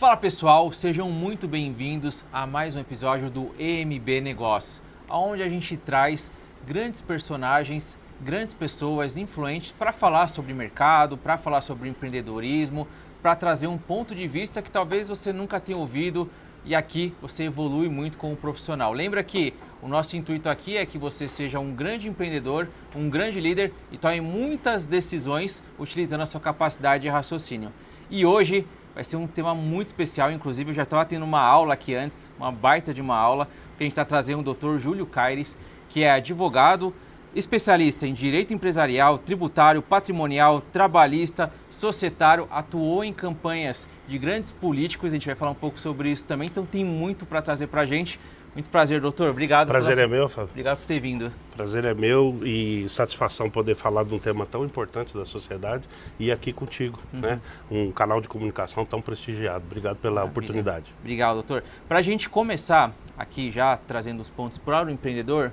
Fala pessoal, sejam muito bem-vindos a mais um episódio do EMB Negócios, onde a gente traz grandes personagens, grandes pessoas influentes para falar sobre mercado, para falar sobre empreendedorismo, para trazer um ponto de vista que talvez você nunca tenha ouvido e aqui você evolui muito como profissional. Lembra que o nosso intuito aqui é que você seja um grande empreendedor, um grande líder e tome muitas decisões utilizando a sua capacidade de raciocínio. E hoje vai ser um tema muito especial, inclusive eu já estava tendo uma aula aqui antes, uma baita de uma aula, que a gente está trazendo o Dr. Júlio Caires, que é advogado, especialista em direito empresarial, tributário, patrimonial, trabalhista, societário, atuou em campanhas de grandes políticos, a gente vai falar um pouco sobre isso também, então tem muito para trazer para a gente. Muito prazer, doutor. Obrigado. Prazer é meu, Fábio. Obrigado por ter vindo. Prazer é meu e satisfação poder falar de um tema tão importante da sociedade e aqui contigo, né? Um canal de comunicação tão prestigiado. Obrigado pela oportunidade. Obrigado, doutor. Para a gente começar aqui já trazendo os pontos para o empreendedor,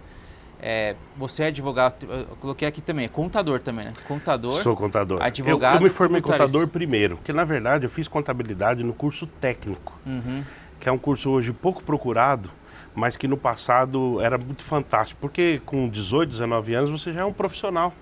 você é advogado, eu coloquei aqui também, é contador também, né? Contador. Sou contador. Advogado. Eu me formei contador primeiro, porque na verdade eu fiz contabilidade no curso técnico, que é um curso hoje pouco procurado, mas que no passado era muito fantástico, porque com 18, 19 anos você já é um profissional.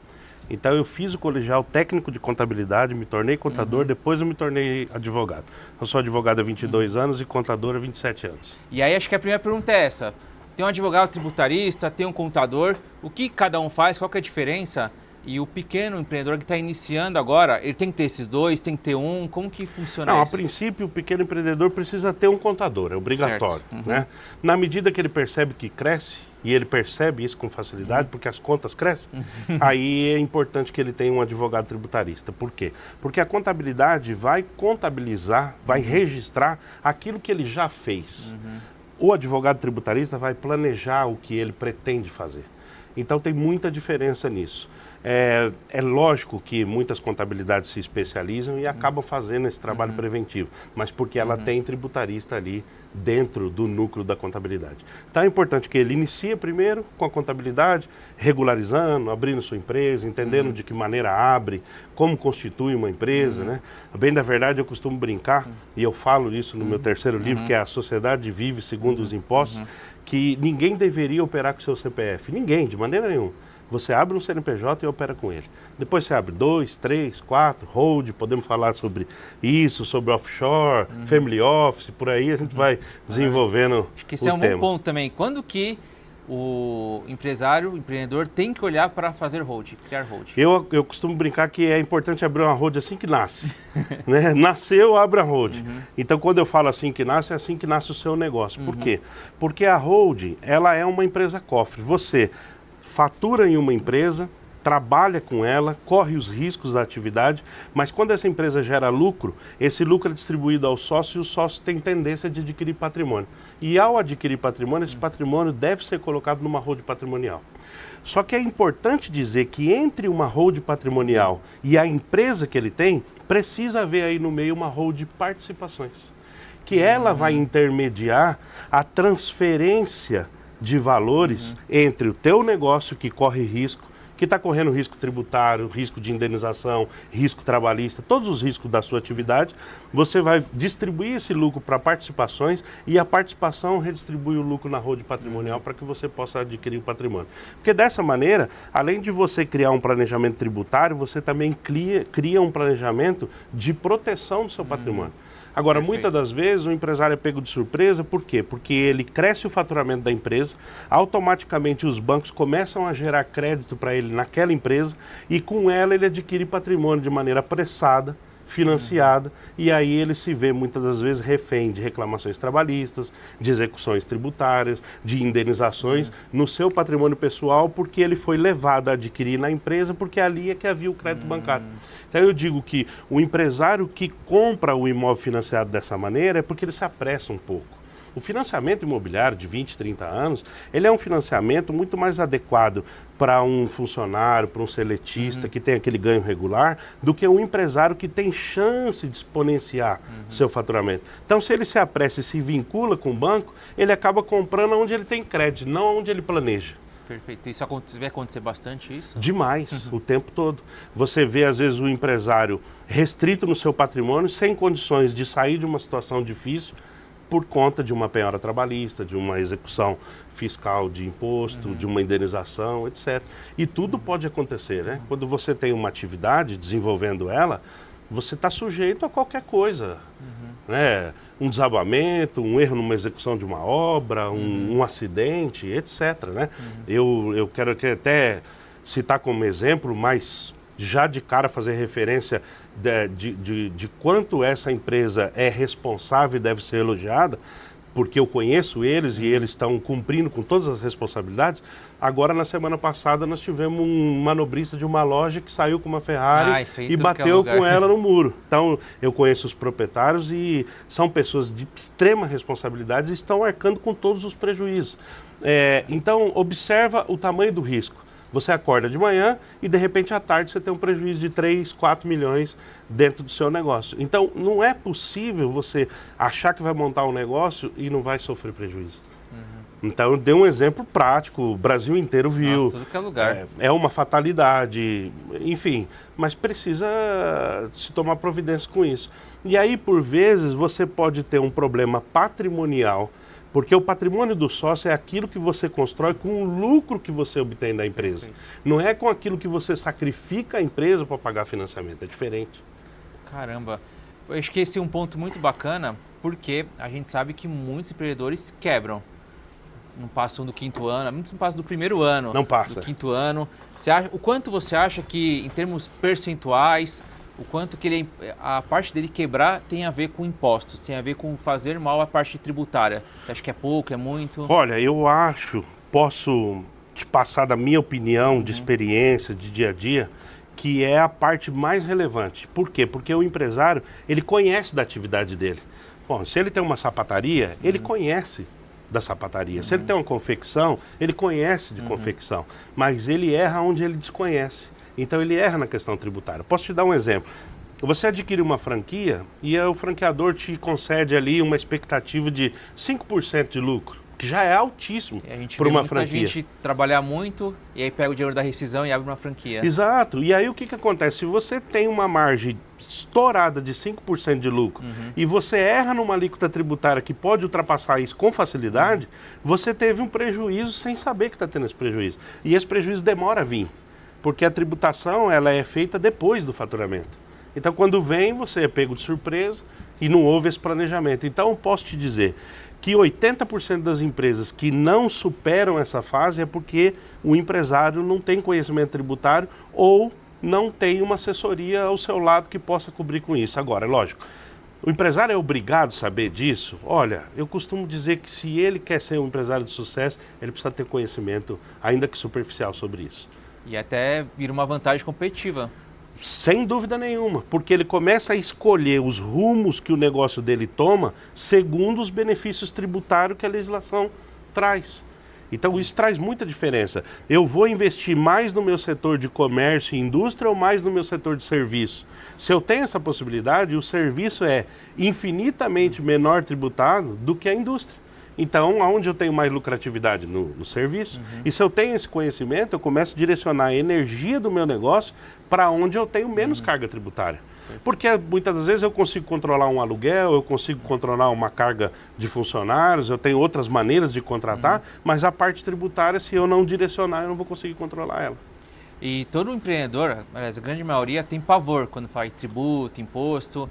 Então eu fiz o colegial técnico de contabilidade, me tornei contador, depois eu me tornei advogado. Eu sou advogado há 22 anos e contador há 27 anos. E aí acho que a primeira pergunta é essa, tem um advogado tributarista, tem um contador, o que cada um faz, qual que é a diferença? E o pequeno empreendedor que está iniciando agora, ele tem que ter esses dois, tem que ter um, como que funciona isso? Não, a princípio o pequeno empreendedor precisa ter um contador, é obrigatório, né? Na medida que ele percebe que cresce, e ele percebe isso com facilidade, porque as contas crescem, aí é importante que ele tenha um advogado tributarista. Por quê? Porque a contabilidade vai contabilizar, vai registrar aquilo que ele já fez. O advogado tributarista vai planejar o que ele pretende fazer. Então tem muita diferença nisso. É lógico que muitas contabilidades se especializam e acabam fazendo esse trabalho preventivo, mas porque ela tem tributarista ali dentro do núcleo da contabilidade. Então é importante que ele inicie primeiro com a contabilidade, regularizando, abrindo sua empresa, entendendo de que maneira abre, como constitui uma empresa, né? Bem da verdade, eu costumo brincar, e eu falo isso no meu terceiro livro, que é A Sociedade Vive Segundo os Impostos, que ninguém deveria operar com seu CPF, ninguém, de maneira nenhuma. Você abre um CNPJ e opera com ele. Depois você abre 2, 3, 4, hold, podemos falar sobre isso, sobre offshore, family office, por aí a gente vai desenvolvendo. Acho que esse é um bom ponto também. Quando que o empresário, o empreendedor tem que olhar para fazer hold, criar hold? Eu costumo brincar que é importante abrir uma hold assim que nasce. Né? Nasceu, abre a hold. Então quando eu falo assim que nasce, é assim que nasce o seu negócio. Por quê? Porque a hold, ela é uma empresa cofre. Você fatura em uma empresa, trabalha com ela, corre os riscos da atividade, mas quando essa empresa gera lucro, esse lucro é distribuído ao sócio e o sócio tem tendência de adquirir patrimônio. E ao adquirir patrimônio, esse patrimônio deve ser colocado numa hold patrimonial. Só que é importante dizer que entre uma hold patrimonial e a empresa que ele tem, precisa haver aí no meio uma hold de participações, que ela vai intermediar a transferência de valores entre o teu negócio que corre risco, que está correndo risco tributário, risco de indenização, risco trabalhista, todos os riscos da sua atividade, você vai distribuir esse lucro para participações e a participação redistribui o lucro na hold patrimonial para que você possa adquirir o patrimônio. Porque dessa maneira, além de você criar um planejamento tributário, você também cria um planejamento de proteção do seu patrimônio. Agora, muitas das vezes o empresário é pego de surpresa, por quê? Porque ele cresce o faturamento da empresa, automaticamente os bancos começam a gerar crédito para ele naquela empresa e com ela ele adquire patrimônio de maneira apressada, financiada, e aí ele se vê muitas das vezes refém de reclamações trabalhistas, de execuções tributárias, de indenizações no seu patrimônio pessoal, porque ele foi levado a adquirir na empresa, porque ali é que havia o crédito bancário. Então eu digo que o empresário que compra o imóvel financiado dessa maneira é porque ele se apressa um pouco. O financiamento imobiliário de 20, 30 anos, ele é um financiamento muito mais adequado para um funcionário, para um seletista que tem aquele ganho regular, do que um empresário que tem chance de exponenciar seu faturamento. Então, se ele se apressa e se vincula com o banco, ele acaba comprando onde ele tem crédito, não onde ele planeja. Perfeito. Isso vai acontecer bastante isso? Demais, o tempo todo. Você vê, às vezes, o empresário restrito no seu patrimônio, sem condições de sair de uma situação difícil por conta de uma penhora trabalhista, de uma execução fiscal de imposto, de uma indenização, etc. E tudo pode acontecer, né? Quando você tem uma atividade, desenvolvendo ela, você está sujeito a qualquer coisa, né? Um desabamento, um erro numa execução de uma obra, um acidente, etc. Né? Eu quero aqui até citar como exemplo, mas já de cara fazer referência de quanto essa empresa é responsável e deve ser elogiada, porque eu conheço eles e eles estão cumprindo com todas as responsabilidades. Agora, na semana passada, nós tivemos um manobrista de uma loja que saiu com uma Ferrari e bateu com ela no muro. Então, eu conheço os proprietários e são pessoas de extrema responsabilidade e estão arcando com todos os prejuízos. Então, observa o tamanho do risco. Você acorda de manhã e, de repente, à tarde, você tem um prejuízo de 3, 4 milhões dentro do seu negócio. Então, não é possível você achar que vai montar um negócio e não vai sofrer prejuízo. Então, eu dei um exemplo prático, o Brasil inteiro viu. Nossa, tudo que é lugar. É uma fatalidade, enfim, mas precisa se tomar providência com isso. E aí, por vezes, você pode ter um problema patrimonial, porque o patrimônio do sócio é aquilo que você constrói com o lucro que você obtém da empresa. Não é com aquilo que você sacrifica a empresa para pagar financiamento, é diferente. Caramba, eu acho que esse é um ponto muito bacana, porque a gente sabe que muitos empreendedores quebram. Não passam do 5º ano, muitos não passam do 1º ano. Não passa. Do 5º ano. O quanto você acha que, em termos percentuais, o quanto que a parte dele quebrar tem a ver com impostos, tem a ver com fazer mal a parte tributária? Você acha que é pouco, é muito? Olha, eu acho, posso te passar da minha opinião, de experiência, de dia a dia, que é a parte mais relevante. Por quê? Porque o empresário, ele conhece da atividade dele. Bom, se ele tem uma sapataria, ele conhece da sapataria. Se ele tem uma confecção, ele conhece de confecção, mas ele erra onde ele desconhece. Então ele erra na questão tributária. Posso te dar um exemplo. Você adquire uma franquia e o franqueador te concede ali uma expectativa de 5% de lucro, que já é altíssimo para uma franquia. A gente trabalhar muito e aí pega o dinheiro da rescisão e abre uma franquia. Exato. E aí o que acontece? Se você tem uma margem estourada de 5% de lucro e você erra numa alíquota tributária que pode ultrapassar isso com facilidade, você teve um prejuízo sem saber que está tendo esse prejuízo. E esse prejuízo demora a vir, porque a tributação ela é feita depois do faturamento. Então, quando vem, você é pego de surpresa e não houve esse planejamento. Então, eu posso te dizer que 80% das empresas que não superam essa fase é porque o empresário não tem conhecimento tributário ou não tem uma assessoria ao seu lado que possa cobrir com isso. Agora, é lógico, o empresário é obrigado a saber disso? Olha, eu costumo dizer que se ele quer ser um empresário de sucesso, ele precisa ter conhecimento, ainda que superficial, sobre isso. E até vira uma vantagem competitiva. Sem dúvida nenhuma, porque ele começa a escolher os rumos que o negócio dele toma segundo os benefícios tributários que a legislação traz. Então isso traz muita diferença. Eu vou investir mais no meu setor de comércio e indústria ou mais no meu setor de serviço? Se eu tenho essa possibilidade, o serviço é infinitamente menor tributado do que a indústria. Então, aonde eu tenho mais lucratividade? No serviço. E se eu tenho esse conhecimento, eu começo a direcionar a energia do meu negócio para onde eu tenho menos carga tributária. Porque muitas das vezes eu consigo controlar um aluguel, eu consigo controlar uma carga de funcionários, eu tenho outras maneiras de contratar, mas a parte tributária, se eu não direcionar, eu não vou conseguir controlar ela. E todo empreendedor, aliás, a grande maioria, tem pavor quando fala de tributo, imposto,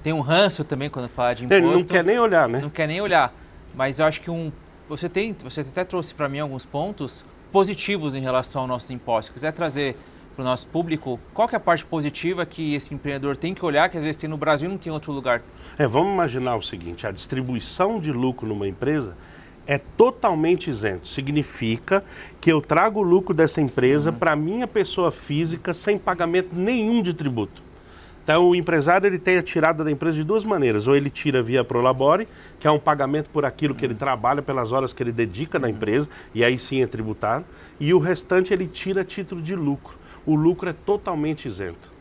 tem um ranço também quando fala de imposto. Ele não quer nem olhar, né? Não quer nem olhar. Mas eu acho que você até trouxe para mim alguns pontos positivos em relação ao nosso imposto. Se quiser trazer para o nosso público, qual que é a parte positiva que esse empreendedor tem que olhar, que às vezes tem no Brasil e não tem em outro lugar? Vamos imaginar o seguinte, a distribuição de lucro numa empresa é totalmente isento. Significa que eu trago o lucro dessa empresa para a minha pessoa física sem pagamento nenhum de tributo. Então, o empresário ele tem a tirada da empresa de duas maneiras. Ou ele tira via Prolabore, que é um pagamento por aquilo que ele trabalha, pelas horas que ele dedica na empresa, e aí sim é tributado. E o restante ele tira a título de lucro. O lucro é totalmente isento.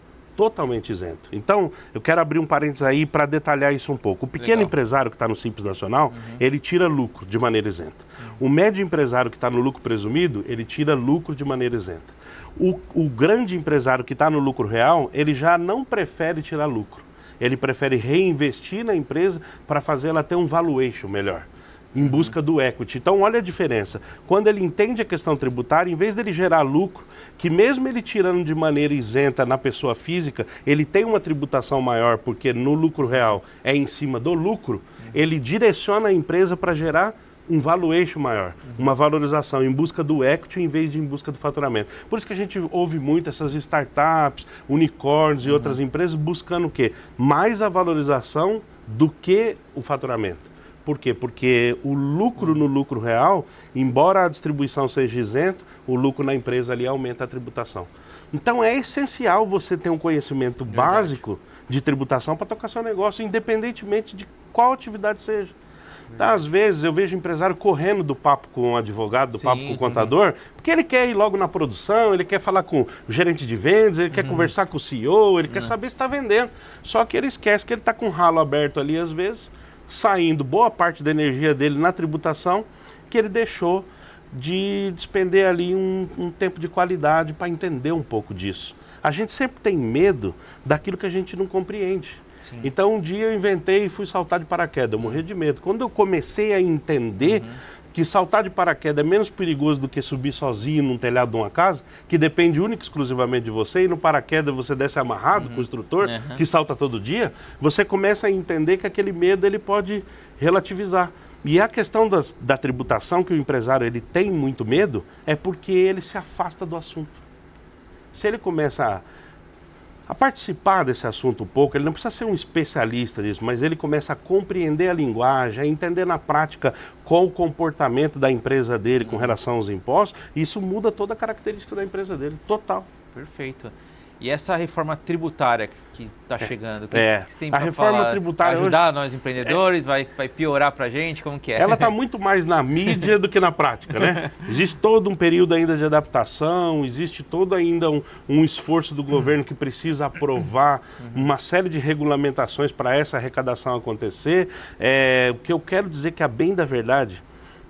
totalmente isento. Então, eu quero abrir um parênteses aí para detalhar isso um pouco. O pequeno empresário que está no Simples Nacional, ele tira lucro de maneira isenta. O médio empresário que está no lucro presumido, ele tira lucro de maneira isenta. O grande empresário que está no lucro real, ele já não prefere tirar lucro. Ele prefere reinvestir na empresa para fazer ela ter um valuation melhor, em busca do equity. Então, olha a diferença. Quando ele entende a questão tributária, em vez dele gerar lucro, que mesmo ele tirando de maneira isenta na pessoa física, ele tem uma tributação maior, porque no lucro real é em cima do lucro, ele direciona a empresa para gerar um valuation maior, uma valorização em busca do equity em vez de em busca do faturamento. Por isso que a gente ouve muito essas startups, unicórnios e outras empresas buscando o quê? Mais a valorização do que o faturamento. Por quê? Porque o lucro no lucro real, embora a distribuição seja isento, o lucro na empresa ali aumenta a tributação. Então é essencial você ter um conhecimento básico de tributação para tocar seu negócio, independentemente de qual atividade seja. Tá, às vezes eu vejo empresário correndo do papo com o advogado, do papo com o contador, porque ele quer ir logo na produção, ele quer falar com o gerente de vendas, ele quer conversar com o CEO, ele quer saber se está vendendo. Só que ele esquece que ele está com o ralo aberto ali, às vezes, saindo boa parte da energia dele na tributação, que ele deixou de despender ali um tempo de qualidade para entender um pouco disso. A gente sempre tem medo daquilo que a gente não compreende. Sim. Então, um dia eu inventei e fui saltar de paraquedas, eu morri de medo. Quando eu comecei a entender que saltar de paraquedas é menos perigoso do que subir sozinho num telhado de uma casa, que depende única e exclusivamente de você, e no paraquedas você desce amarrado com o instrutor, que salta todo dia, você começa a entender que aquele medo ele pode relativizar. E a questão da tributação, que o empresário ele tem muito medo, é porque ele se afasta do assunto. Se ele começa a participar desse assunto um pouco, ele não precisa ser um especialista disso, mas ele começa a compreender a linguagem, a entender na prática qual o comportamento da empresa dele com relação aos impostos, e isso muda toda a característica da empresa dele, total. Perfeito. E essa reforma tributária que está chegando, que tem a para reforma tributária ajudar hoje, nós empreendedores, vai piorar para a gente, como que é? Ela está muito mais na mídia do que na prática, né? Existe todo um período ainda de adaptação, existe todo ainda um esforço do governo que precisa aprovar uma série de regulamentações para essa arrecadação acontecer. O que eu quero dizer que a bem da verdade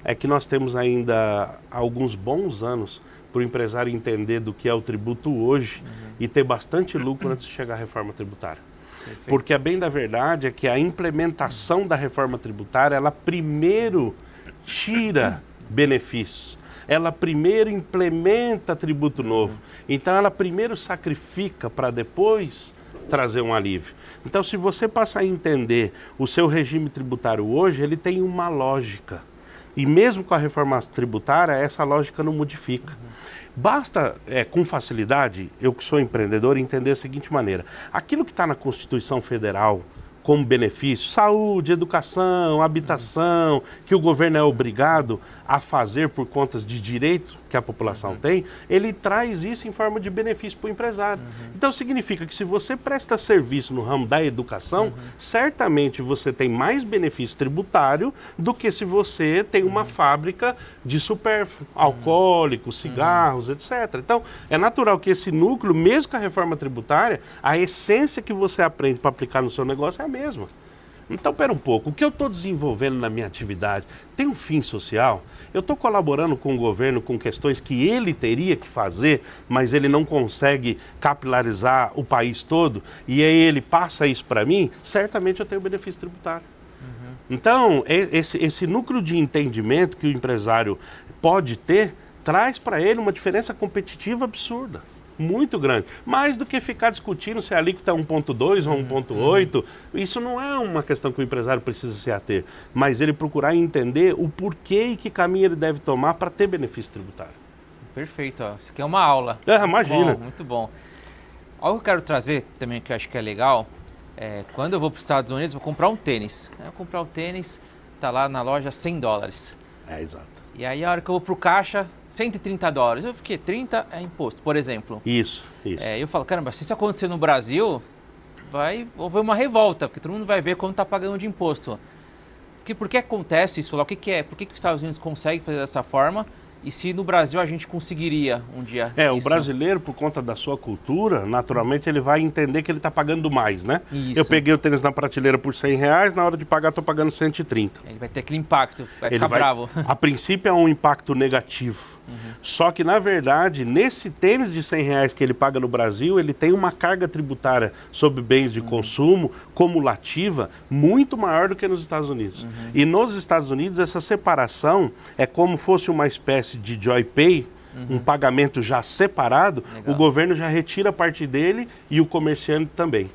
é que nós temos ainda alguns bons anos para o empresário entender do que é o tributo hoje e ter bastante lucro antes de chegar à reforma tributária. Perfeito. Porque a bem da verdade é que a implementação da reforma tributária, ela primeiro tira benefícios, ela primeiro implementa tributo novo, então ela primeiro sacrifica para depois trazer um alívio. Então, se você passar a entender o seu regime tributário hoje, ele tem uma lógica. E mesmo com a reforma tributária, essa lógica não modifica. Basta, com facilidade, eu que sou empreendedor, entender da seguinte maneira. Aquilo que está na Constituição Federal como benefício, saúde, educação, habitação, que o governo é obrigado a fazer por contas de direito que a população tem, ele traz isso em forma de benefício para o empresário. Então significa que se você presta serviço no ramo da educação, certamente você tem mais benefício tributário do que se você tem uma fábrica de supérfluo, alcoólicos, cigarros, etc. Então é natural que esse núcleo, mesmo com a reforma tributária, a essência que você aprende para aplicar no seu negócio é a mesma. Então, pera um pouco, o que eu estou desenvolvendo na minha atividade tem um fim social? Eu estou colaborando com o governo com questões que ele teria que fazer, mas ele não consegue capilarizar o país todo, e aí ele passa isso para mim? Certamente eu tenho benefício tributário. Então, esse núcleo de entendimento que o empresário pode ter, traz para ele uma diferença competitiva absurda. Muito grande. Mais do que ficar discutindo se a alíquota é 1,2 ou 1,8, isso não é uma questão que o empresário precisa se ater, mas ele procurar entender o porquê e que caminho ele deve tomar para ter benefício tributário. Perfeito, ó. Isso aqui é uma aula. Imagina. Muito bom. Algo que eu quero trazer também, que eu acho que é legal, quando eu vou para os Estados Unidos, vou comprar um tênis. Eu vou comprar o tênis, tá lá na loja $100. Exato. E aí a hora que eu vou pro caixa, $130. Eu fiquei, 30 é imposto, por exemplo. Isso. Eu falo, caramba, se isso acontecer no Brasil, vai haver uma revolta, porque todo mundo vai ver quanto está pagando de imposto. Por que acontece isso lá? O que é? Por que os Estados Unidos conseguem fazer dessa forma E se no Brasil a gente conseguiria um dia o brasileiro, por conta da sua cultura, naturalmente ele vai entender que ele está pagando mais, né? Isso. Eu peguei o tênis na prateleira por R$100, na hora de pagar estou pagando 130. Ele vai ter aquele impacto, vai ficar bravo. A princípio é um impacto negativo. Só que, na verdade, nesse tênis de R$100 que ele paga no Brasil, ele tem uma carga tributária sobre bens de consumo cumulativa muito maior do que nos Estados Unidos. E nos Estados Unidos, essa separação é como fosse uma espécie de Joy Pay, um pagamento já separado. Legal. O governo já retira parte dele e o comerciante também.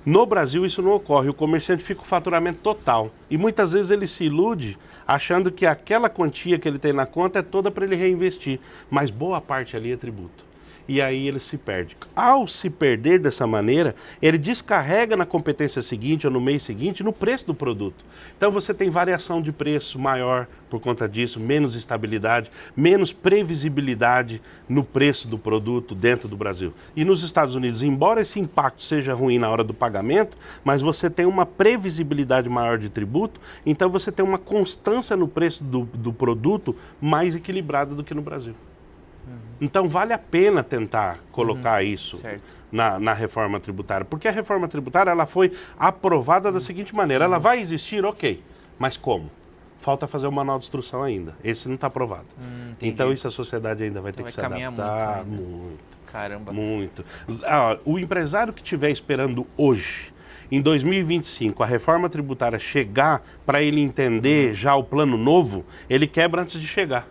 No Brasil isso não ocorre, o comerciante fica com o faturamento total. E muitas vezes ele se ilude achando que aquela quantia que ele tem na conta é toda para ele reinvestir. Mas boa parte ali é tributo. E aí ele se perde. Ao se perder dessa maneira, ele descarrega na competência seguinte ou no mês seguinte no preço do produto. Então você tem variação de preço maior por conta disso, menos estabilidade, menos previsibilidade no preço do produto dentro do Brasil. E nos Estados Unidos, embora esse impacto seja ruim na hora do pagamento, mas você tem uma previsibilidade maior de tributo, então você tem uma constância no preço do produto mais equilibrada do que no Brasil. Então vale a pena tentar colocar isso na reforma tributária, porque a reforma tributária ela foi aprovada da seguinte maneira, ela vai existir, ok, mas como? Falta fazer o manual de instrução ainda, esse não está aprovado. Então isso a sociedade ainda vai ter que se adaptar muito. Caramba. Muito. O empresário que estiver esperando hoje, em 2025, a reforma tributária chegar para ele entender já o plano novo, ele quebra antes de chegar.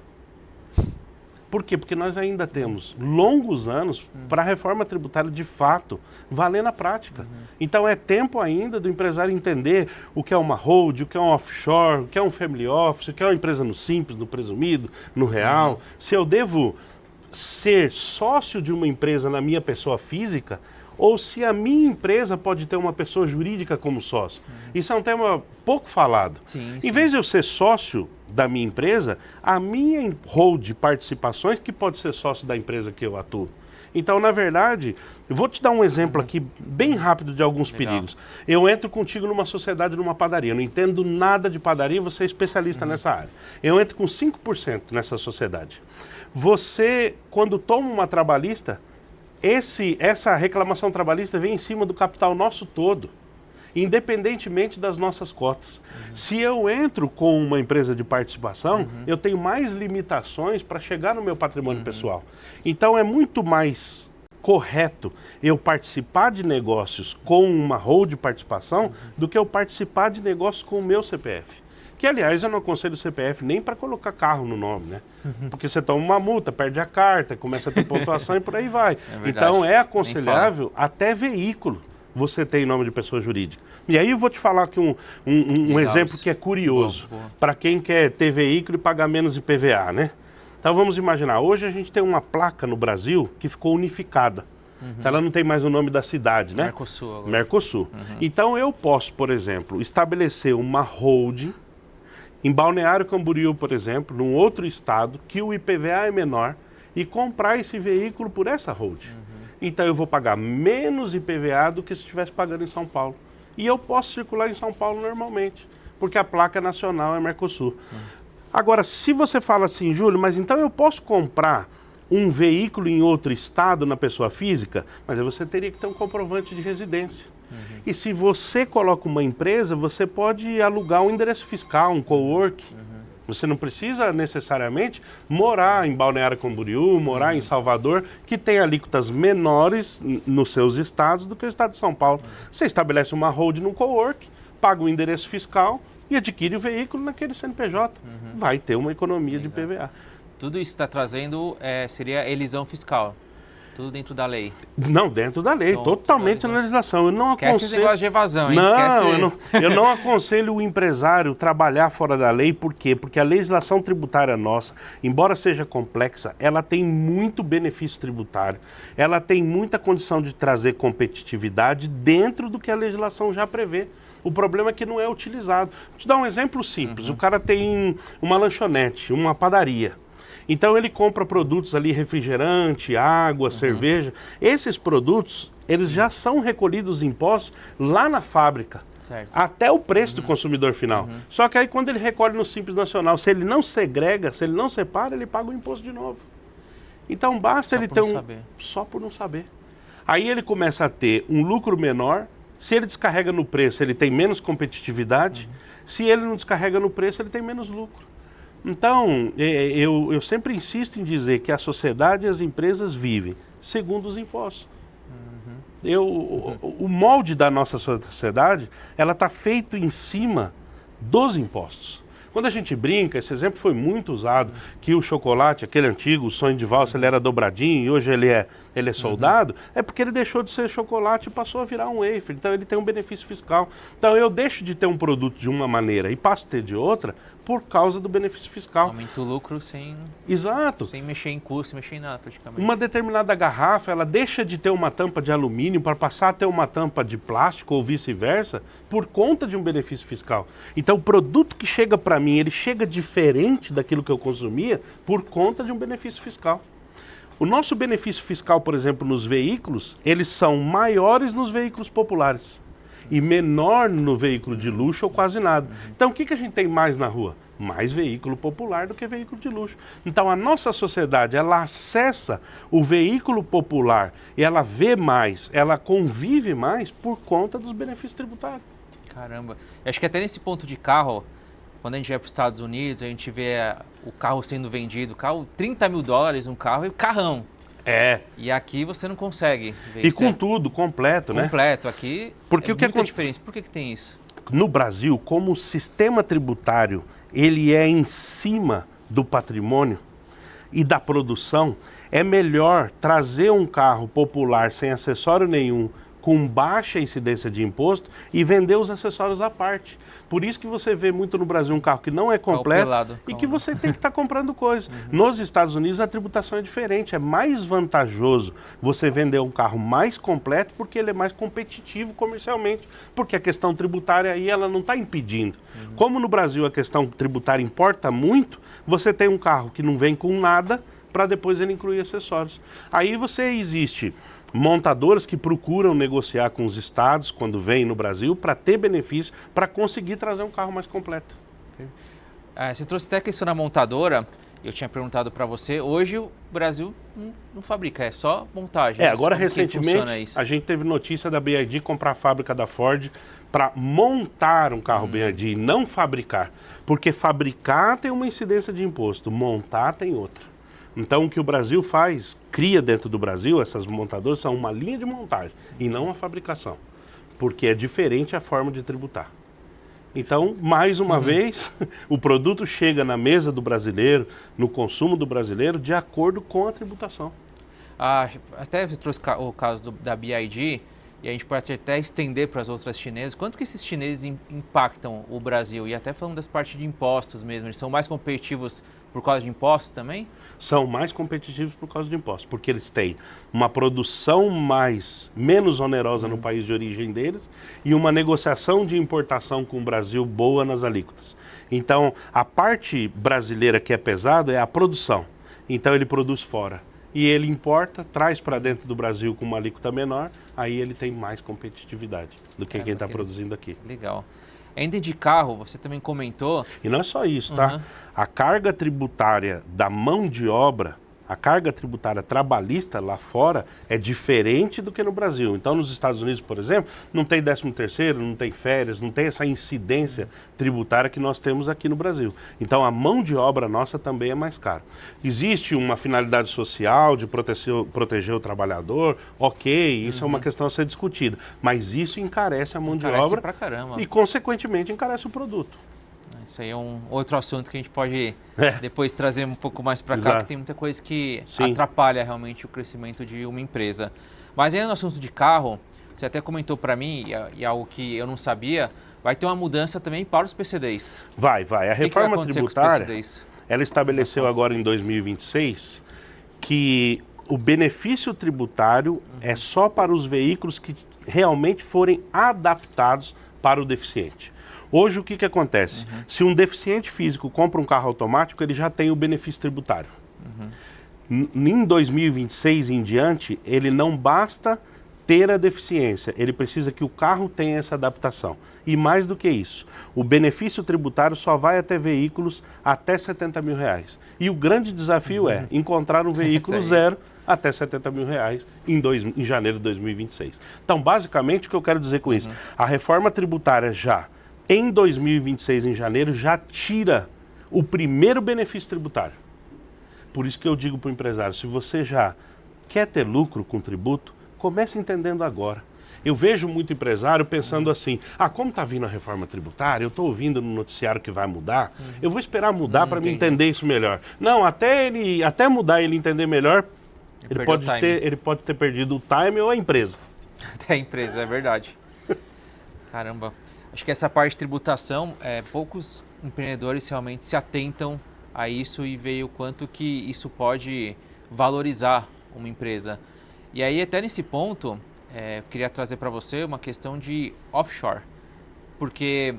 Por quê? Porque nós ainda temos longos anos para a reforma tributária de fato valer na prática. Então é tempo ainda do empresário entender o que é uma hold, o que é um offshore, o que é um family office, o que é uma empresa no simples, no presumido, no real. Se eu devo ser sócio de uma empresa na minha pessoa física ou se a minha empresa pode ter uma pessoa jurídica como sócio. Isso é um tema pouco falado. Em vez de eu ser sócio da minha empresa, a minha hold de participações que pode ser sócio da empresa que eu atuo. Então, na verdade, eu vou te dar um exemplo aqui bem rápido de alguns perigos. Eu entro contigo numa sociedade, numa padaria. Eu não entendo nada de padaria, você é especialista nessa área. Eu entro com 5% nessa sociedade. Você, quando toma uma trabalhista, essa reclamação trabalhista vem em cima do capital nosso todo, independentemente das nossas cotas. Se eu entro com uma empresa de participação, eu tenho mais limitações para chegar no meu patrimônio pessoal. Então é muito mais correto eu participar de negócios com uma hold de participação do que eu participar de negócios com o meu CPF. Que, aliás, eu não aconselho o CPF nem para colocar carro no nome, né? Porque você toma uma multa, perde a carta, começa a ter pontuação e por aí vai. Então, é aconselhável até veículo você ter em nome de pessoa jurídica. E aí eu vou te falar aqui um exemplo que é curioso para quem quer ter veículo e pagar menos IPVA, né? Então, vamos imaginar, hoje a gente tem uma placa no Brasil que ficou unificada. Então, ela não tem mais o nome da cidade, né? Mercosul. Agora. Mercosul. Então, eu posso, por exemplo, estabelecer uma holding em Balneário Camboriú, por exemplo, num outro estado, que o IPVA é menor, e comprar esse veículo por essa holding. Então eu vou pagar menos IPVA do que se estivesse pagando em São Paulo. E eu posso circular em São Paulo normalmente, porque a placa nacional é Mercosul. Agora, se você fala assim, Júlio, mas então eu posso comprar um veículo em outro estado na pessoa física? Mas aí você teria que ter um comprovante de residência. E se você coloca uma empresa, você pode alugar um endereço fiscal, um co-work. Você não precisa necessariamente morar em Balneário Camboriú, morar em Salvador, que tem alíquotas menores nos seus estados do que o estado de São Paulo. Você estabelece uma hold no co-work, paga o endereço fiscal e adquire o veículo naquele CNPJ. Vai ter uma economia de PVA. Tudo isso está trazendo, seria elisão fiscal. Tudo dentro da lei. Não, dentro da lei, então, totalmente na legislação. Eu não esquece esse negócio de evasão, hein? Eu não aconselho o empresário trabalhar fora da lei, por quê? Porque a legislação tributária nossa, embora seja complexa, ela tem muito benefício tributário, ela tem muita condição de trazer competitividade dentro do que a legislação já prevê. O problema é que não é utilizado. Vou te dar um exemplo simples. O cara tem uma lanchonete, uma padaria. Então ele compra produtos ali, refrigerante, água, cerveja. Esses produtos, eles já são recolhidos impostos lá na fábrica. Certo. Até o preço do consumidor final. Só que aí quando ele recolhe no Simples Nacional, se ele não segrega, se ele não separa, ele paga o imposto de novo. Então basta ele ter só por não saber. Aí ele começa a ter um lucro menor. Se ele descarrega no preço, ele tem menos competitividade. Se ele não descarrega no preço, ele tem menos lucro. Então, eu sempre insisto em dizer que a sociedade e as empresas vivem segundo os impostos. O molde da nossa sociedade, ela está feito em cima dos impostos. Quando a gente brinca, esse exemplo foi muito usado, que o chocolate, aquele antigo, o sonho de valsa, ele era dobradinho e hoje ele é soldado, é porque ele deixou de ser chocolate e passou a virar um wafer. Então ele tem um benefício fiscal. Então eu deixo de ter um produto de uma maneira e passo a ter de outra por causa do benefício fiscal. Aumenta o lucro sem... Exato. Sem mexer em custo, sem mexer em nada praticamente. Uma determinada garrafa, ela deixa de ter uma tampa de alumínio para passar a ter uma tampa de plástico ou vice-versa por conta de um benefício fiscal. Então o produto que chega para mim, ele chega diferente daquilo que eu consumia por conta de um benefício fiscal. O nosso benefício fiscal, por exemplo, nos veículos, eles são maiores nos veículos populares e menor no veículo de luxo ou quase nada. Então o que a gente tem mais na rua? Mais veículo popular do que veículo de luxo. Então a nossa sociedade, ela acessa o veículo popular e ela vê mais, ela convive mais por conta dos benefícios tributários. Caramba, acho que até nesse ponto de carro, quando a gente vai para os Estados Unidos, a gente vê o carro sendo vendido, carro, $30 mil um carro e carrão. É. E aqui você não consegue ver e isso. Com tudo, completo, né? Completo, aqui porque o que muita diferença. Por que tem isso? No Brasil, como o sistema tributário, ele é em cima do patrimônio e da produção, é melhor trazer um carro popular sem acessório nenhum, com baixa incidência de imposto e vender os acessórios à parte. Por isso que você vê muito no Brasil um carro que não é completo e que você tem que estar comprando coisa. Nos Estados Unidos a tributação é diferente, é mais vantajoso você vender um carro mais completo porque ele é mais competitivo comercialmente, porque a questão tributária aí ela não está impedindo. Como no Brasil a questão tributária importa muito, você tem um carro que não vem com nada para depois ele incluir acessórios. Aí existe montadoras que procuram negociar com os estados quando vêm no Brasil para ter benefício, para conseguir trazer um carro mais completo. Você trouxe até a questão da montadora, eu tinha perguntado para você, hoje o Brasil não fabrica, é só montagem. Agora recentemente a gente teve notícia da BYD comprar a fábrica da Ford para montar um carro BYD e não fabricar, porque fabricar tem uma incidência de imposto, montar tem outra. Então, o que o Brasil faz, cria dentro do Brasil, essas montadoras são uma linha de montagem e não a fabricação, porque é diferente a forma de tributar. Então, mais uma vez, o produto chega na mesa do brasileiro, no consumo do brasileiro, de acordo com a tributação. Até você trouxe o caso da BYD, e a gente pode até estender para as outras chinesas. Quanto que esses chineses impactam o Brasil? E até falando das partes de impostos mesmo, eles são mais competitivos por causa de impostos também? São mais competitivos por causa de impostos, porque eles têm uma produção menos onerosa no país de origem deles e uma negociação de importação com o Brasil boa nas alíquotas. Então, a parte brasileira que é pesada é a produção. Então, ele produz fora. E ele importa, traz para dentro do Brasil com uma alíquota menor, aí ele tem mais competitividade do que quem está produzindo aqui. Legal. Ainda de carro, você também comentou... E não é só isso, tá? A carga tributária da mão de obra, a carga tributária trabalhista lá fora é diferente do que no Brasil. Então, nos Estados Unidos, por exemplo, não tem 13º, não tem férias, não tem essa incidência tributária que nós temos aqui no Brasil. Então, a mão de obra nossa também é mais cara. Existe uma finalidade social de proteger o trabalhador, ok, isso é uma questão a ser discutida, mas isso encarece a mão de obra pra caramba. E, consequentemente, encarece o produto. Isso aí é um outro assunto que a gente pode depois trazer um pouco mais para cá, porque tem muita coisa que atrapalha realmente o crescimento de uma empresa. Mas ainda no assunto de carro, você até comentou para mim, e algo que eu não sabia, vai ter uma mudança também para os PCDs. Vai. A reforma tributária, ela estabeleceu agora em 2026 que o benefício tributário é só para os veículos que realmente forem adaptados para o deficiente. Hoje, o que acontece? Se um deficiente físico compra um carro automático, ele já tem o benefício tributário. Em 2026 em diante, ele não basta ter a deficiência, ele precisa que o carro tenha essa adaptação. E mais do que isso, o benefício tributário só vai até veículos até R$70 mil. E o grande desafio é encontrar um veículo zero até R$70 mil em janeiro de 2026. Então, basicamente, o que eu quero dizer com isso? A reforma tributária já, em 2026, em janeiro, já tira o primeiro benefício tributário. Por isso que eu digo para o empresário, se você já quer ter lucro com tributo, comece entendendo agora. Eu vejo muito empresário pensando assim, como está vindo a reforma tributária, eu estou ouvindo no noticiário que vai mudar, eu vou esperar mudar para me entender isso melhor. Não, até mudar e ele entender melhor, ele pode ter perdido o time ou a empresa. Até a empresa, é verdade. Caramba. Acho que essa parte de tributação, poucos empreendedores realmente se atentam a isso e veem o quanto que isso pode valorizar uma empresa. E aí, até nesse ponto, eu queria trazer para você uma questão de offshore. Porque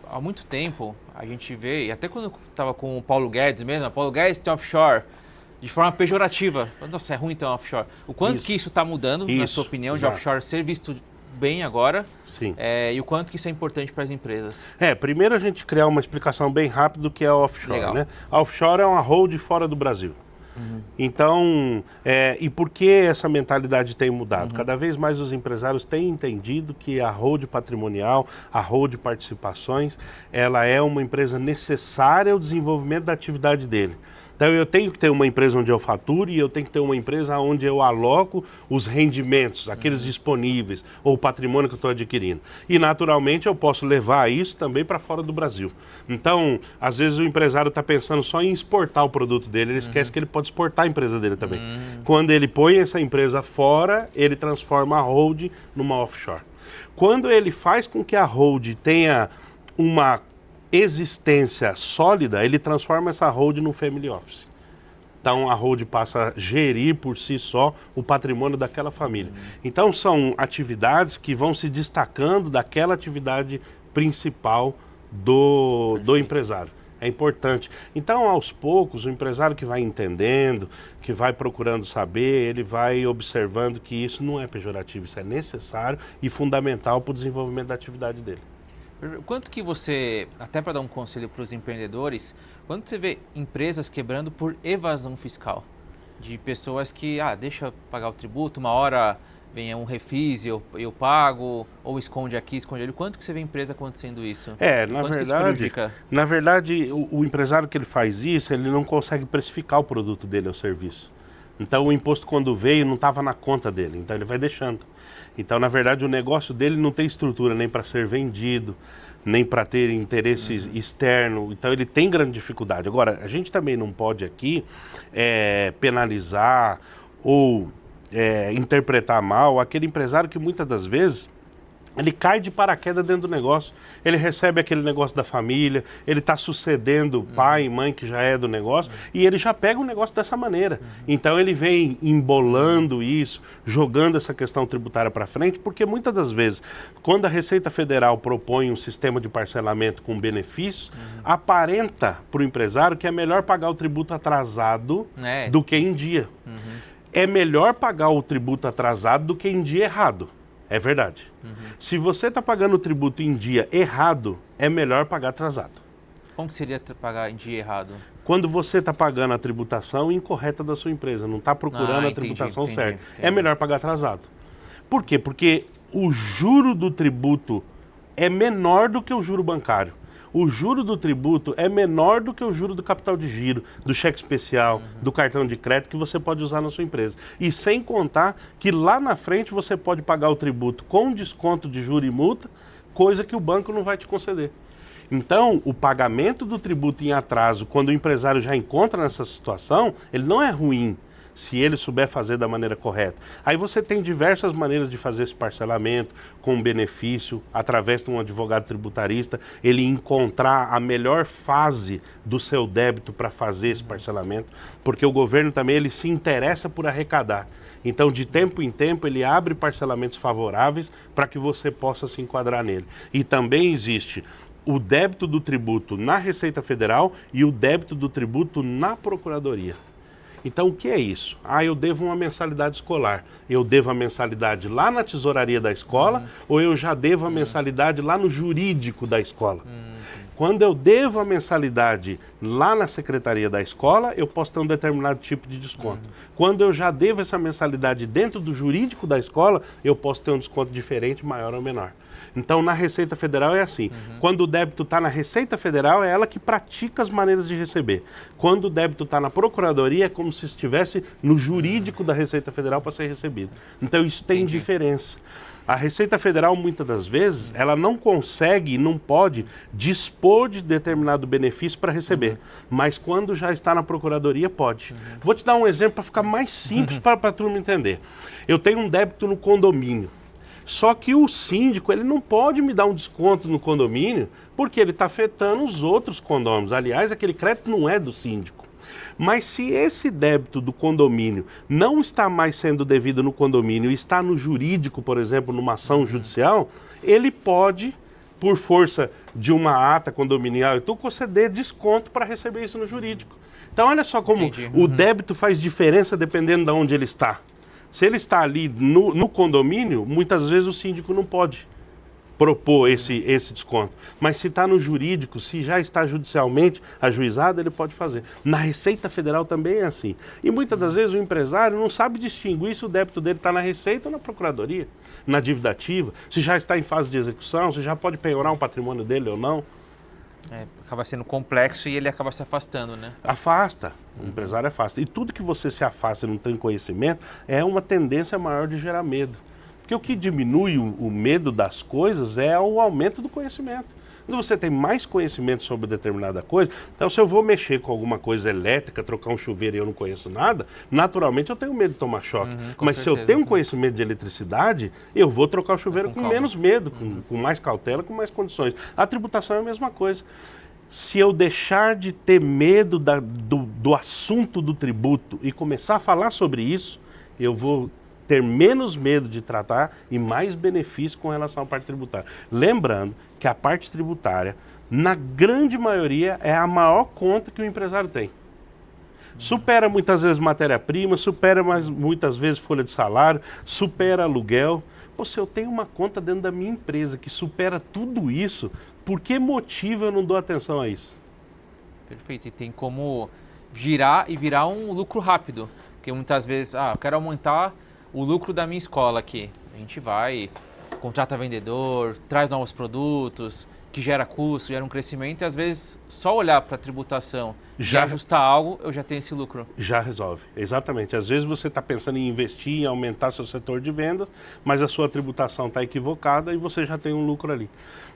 há muito tempo a gente vê, e até quando eu estava com o Paulo Guedes mesmo, o Paulo Guedes tem offshore, de forma pejorativa. Nossa, é ruim ter um offshore. O quanto que isso está mudando, na sua opinião, de offshore ser visto bem agora? Sim. E o quanto que isso é importante para as empresas? Primeiro a gente criar uma explicação bem rápida do que é offshore. Legal. Né? A offshore é uma hold fora do Brasil. Então, e por que essa mentalidade tem mudado? Cada vez mais os empresários têm entendido que a hold patrimonial, a hold participações, ela é uma empresa necessária ao desenvolvimento da atividade dele. Então eu tenho que ter uma empresa onde eu faturo e eu tenho que ter uma empresa onde eu aloco os rendimentos, aqueles disponíveis, ou o patrimônio que eu estou adquirindo. E naturalmente eu posso levar isso também para fora do Brasil. Então, às vezes o empresário está pensando só em exportar o produto dele, ele esquece que ele pode exportar a empresa dele também. Quando ele põe essa empresa fora, ele transforma a hold numa offshore. Quando ele faz com que a hold tenha uma existência sólida, ele transforma essa hold no family office. Então a hold passa a gerir por si só o patrimônio daquela família. Então são atividades que vão se destacando daquela atividade principal do empresário. É importante. Então, aos poucos, o empresário que vai entendendo, que vai procurando saber, ele vai observando que isso não é pejorativo, isso é necessário e fundamental para o desenvolvimento da atividade dele. Quanto que você, até para dar um conselho para os empreendedores, quando você vê empresas quebrando por evasão fiscal? De pessoas que, deixa eu pagar o tributo, uma hora vem um refis e eu pago, ou esconde aqui, esconde ali. Quanto que você vê empresa acontecendo isso? Na verdade, o empresário que ele faz isso, ele não consegue precificar o produto dele ou serviço. Então o imposto quando veio não estava na conta dele, então ele vai deixando. Então, na verdade, o negócio dele não tem estrutura nem para ser vendido, nem para ter interesses externos. Então, ele tem grande dificuldade. Agora, a gente também não pode aqui penalizar ou interpretar mal aquele empresário que muitas das vezes ele cai de paraquedas dentro do negócio, ele recebe aquele negócio da família, ele está sucedendo pai e mãe que já é do negócio e ele já pega o negócio dessa maneira. Então ele vem embolando isso, jogando essa questão tributária para frente, porque muitas das vezes, quando a Receita Federal propõe um sistema de parcelamento com benefício, aparenta para o empresário que é melhor pagar o tributo atrasado do que em dia. É melhor pagar o tributo atrasado do que em dia errado. É verdade. Se você está pagando o tributo em dia errado, é melhor pagar atrasado. Como seria pagar em dia errado? Quando você está pagando a tributação incorreta da sua empresa, não está procurando a tributação certa. É melhor pagar atrasado. Por quê? Porque o juro do tributo é menor do que o juro bancário. O juro do tributo é menor do que o juro do capital de giro, do cheque especial, do cartão de crédito que você pode usar na sua empresa. E sem contar que lá na frente você pode pagar o tributo com desconto de juro e multa, coisa que o banco não vai te conceder. Então, o pagamento do tributo em atraso, quando o empresário já encontra nessa situação, ele não é ruim, se ele souber fazer da maneira correta. Aí você tem diversas maneiras de fazer esse parcelamento, com benefício, através de um advogado tributarista, ele encontrar a melhor fase do seu débito para fazer esse parcelamento, porque o governo também ele se interessa por arrecadar. Então, de tempo em tempo, ele abre parcelamentos favoráveis para que você possa se enquadrar nele. E também existe o débito do tributo na Receita Federal e o débito do tributo na Procuradoria. Então, o que é isso? Eu devo uma mensalidade escolar. Eu devo a mensalidade lá na tesouraria da escola ou eu já devo a mensalidade lá no jurídico da escola? Quando eu devo a mensalidade lá na secretaria da escola, eu posso ter um determinado tipo de desconto. Quando eu já devo essa mensalidade dentro do jurídico da escola, eu posso ter um desconto diferente, maior ou menor. Então, na Receita Federal é assim. Quando o débito está na Receita Federal, é ela que pratica as maneiras de receber. Quando o débito está na Procuradoria, é como se estivesse no jurídico da Receita Federal para ser recebido. Então, isso tem diferença. A Receita Federal, muitas das vezes, ela não consegue, não pode dispor de determinado benefício para receber. Mas quando já está na Procuradoria, pode. Vou te dar um exemplo para ficar mais simples para a turma entender. Eu tenho um débito no condomínio. Só que o síndico, ele não pode me dar um desconto no condomínio porque ele está afetando os outros condôminos. Aliás, aquele crédito não é do síndico. Mas se esse débito do condomínio não está mais sendo devido no condomínio e está no jurídico, por exemplo, numa ação judicial, ele pode, por força de uma ata condominial, conceder desconto para receber isso no jurídico. Então, olha só como o débito faz diferença dependendo de onde ele está. Se ele está ali no condomínio, muitas vezes o síndico não pode propor esse desconto. Mas se está no jurídico, se já está judicialmente ajuizado, ele pode fazer. Na Receita Federal também é assim. E muitas das vezes o empresário não sabe distinguir se o débito dele está na Receita ou na Procuradoria, na dívida ativa, se já está em fase de execução, se já pode penhorar um patrimônio dele ou não. Acaba sendo complexo e ele acaba se afastando, né? Afasta, o empresário afasta. E tudo que você se afasta e não tem conhecimento é uma tendência maior de gerar medo. Porque o que diminui o medo das coisas é o aumento do conhecimento. Quando você tem mais conhecimento sobre determinada coisa, então se eu vou mexer com alguma coisa elétrica, trocar um chuveiro e eu não conheço nada, naturalmente eu tenho medo de tomar choque. Mas certeza, se eu tenho um conhecimento de eletricidade, eu vou trocar o chuveiro com menos medo, com mais cautela, com mais condições. A tributação é a mesma coisa. Se eu deixar de ter medo do assunto do tributo e começar a falar sobre isso, eu vou ter menos medo de tratar e mais benefício com relação à parte tributária. Lembrando que a parte tributária, na grande maioria, é a maior conta que o empresário tem. Supera muitas vezes matéria-prima, supera muitas vezes folha de salário, supera aluguel. Pô, se eu tenho uma conta dentro da minha empresa que supera tudo isso, por que motivo eu não dou atenção a isso? Perfeito, e tem como girar e virar um lucro rápido. Porque muitas vezes, eu quero aumentar o lucro da minha escola aqui. A gente vai, contrata vendedor, traz novos produtos, que gera custo, gera um crescimento e às vezes só olhar para a tributação e ajustar algo, eu já tenho esse lucro. Já resolve, exatamente. Às vezes você está pensando em investir, em aumentar seu setor de vendas, mas a sua tributação está equivocada e você já tem um lucro ali.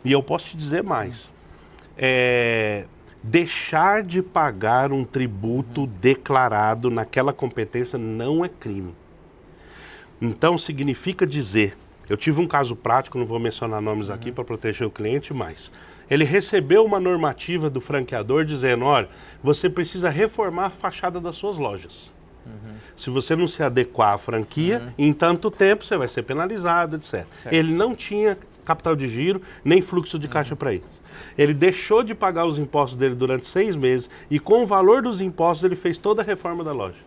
E eu posso te dizer mais. Deixar de pagar um tributo declarado naquela competência não é crime. Então, significa dizer, eu tive um caso prático, não vou mencionar nomes aqui para proteger o cliente, mas ele recebeu uma normativa do franqueador dizendo, olha, você precisa reformar a fachada das suas lojas. Se você não se adequar à franquia, em tanto tempo você vai ser penalizado, etc. Certo. Ele não tinha capital de giro, nem fluxo de caixa para isso. Ele deixou de pagar os impostos dele durante 6 meses e com o valor dos impostos ele fez toda a reforma da loja.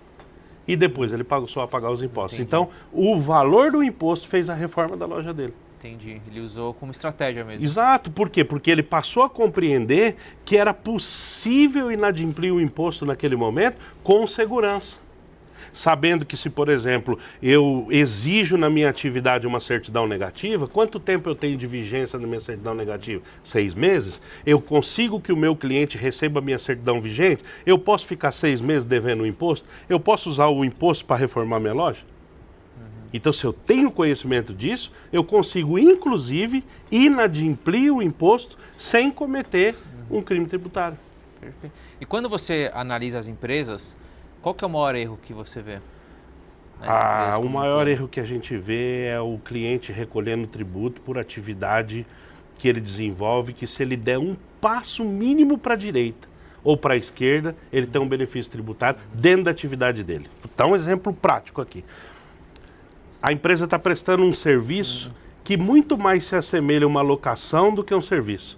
E depois ele passou a pagar os impostos. Entendi. Então, o valor do imposto fez a reforma da loja dele. Entendi. Ele usou como estratégia mesmo. Exato. Por quê? Porque ele passou a compreender que era possível inadimplir o imposto naquele momento com segurança. Sabendo que se, por exemplo, eu exijo na minha atividade uma certidão negativa, quanto tempo eu tenho de vigência na minha certidão negativa? 6 meses? Eu consigo que o meu cliente receba a minha certidão vigente? Eu posso ficar 6 meses devendo o imposto? Eu posso usar o imposto para reformar minha loja? Então, se eu tenho conhecimento disso, eu consigo, inclusive, inadimplir o imposto sem cometer um crime tributário. Perfeito. E quando você analisa as empresas, qual que é o maior erro que você vê? O maior erro que a gente vê é o cliente recolhendo tributo por atividade que ele desenvolve, que se ele der um passo mínimo para a direita ou para a esquerda, ele tem um benefício tributário dentro da atividade dele. Vou dar um exemplo prático aqui. A empresa está prestando um serviço que muito mais se assemelha a uma locação do que um serviço.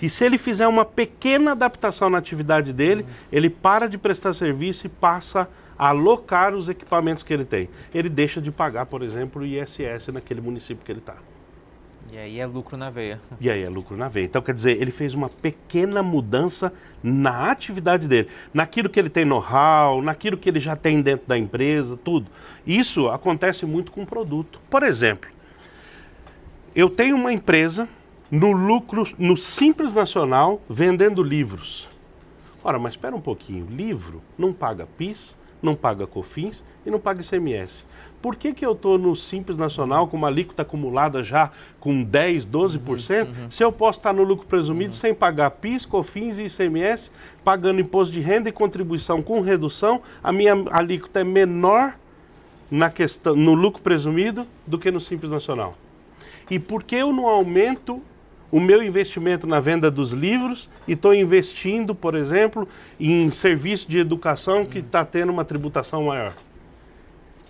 E se ele fizer uma pequena adaptação na atividade dele, ele para de prestar serviço e passa alocar os equipamentos que ele tem. Ele deixa de pagar, por exemplo, o ISS naquele município que ele está. E aí é lucro na veia. E aí é lucro na veia. Então, quer dizer, ele fez uma pequena mudança na atividade dele, naquilo que ele tem know-how, naquilo que ele já tem dentro da empresa, tudo. Isso acontece muito com produto. Por exemplo, eu tenho uma empresa no Simples Nacional vendendo livros. Ora, mas espera um pouquinho, livro não paga PIS, não paga COFINS e não paga ICMS. Por que eu estou no Simples Nacional com uma alíquota acumulada já com 10%, 12%, se eu posso estar no lucro presumido sem pagar PIS, COFINS e ICMS, pagando imposto de renda e contribuição com redução, a minha alíquota é menor no lucro presumido do que no Simples Nacional? E por que eu não aumento o meu investimento na venda dos livros e estou investindo, por exemplo, em serviço de educação que está tendo uma tributação maior?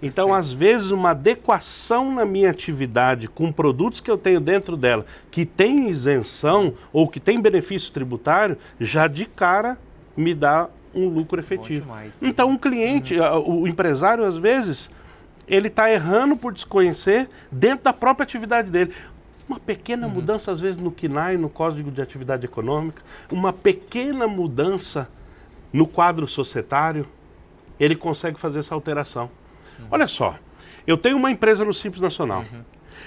Então, às vezes, uma adequação na minha atividade com produtos que eu tenho dentro dela, que tem isenção ou que tem benefício tributário, já de cara me dá um lucro efetivo. Então, um cliente, o empresário, às vezes, ele está errando por desconhecer dentro da própria atividade dele. Uma pequena mudança, às vezes, no CNAE, no Código de Atividade Econômica, uma pequena mudança no quadro societário, ele consegue fazer essa alteração. Olha só, eu tenho uma empresa no Simples Nacional.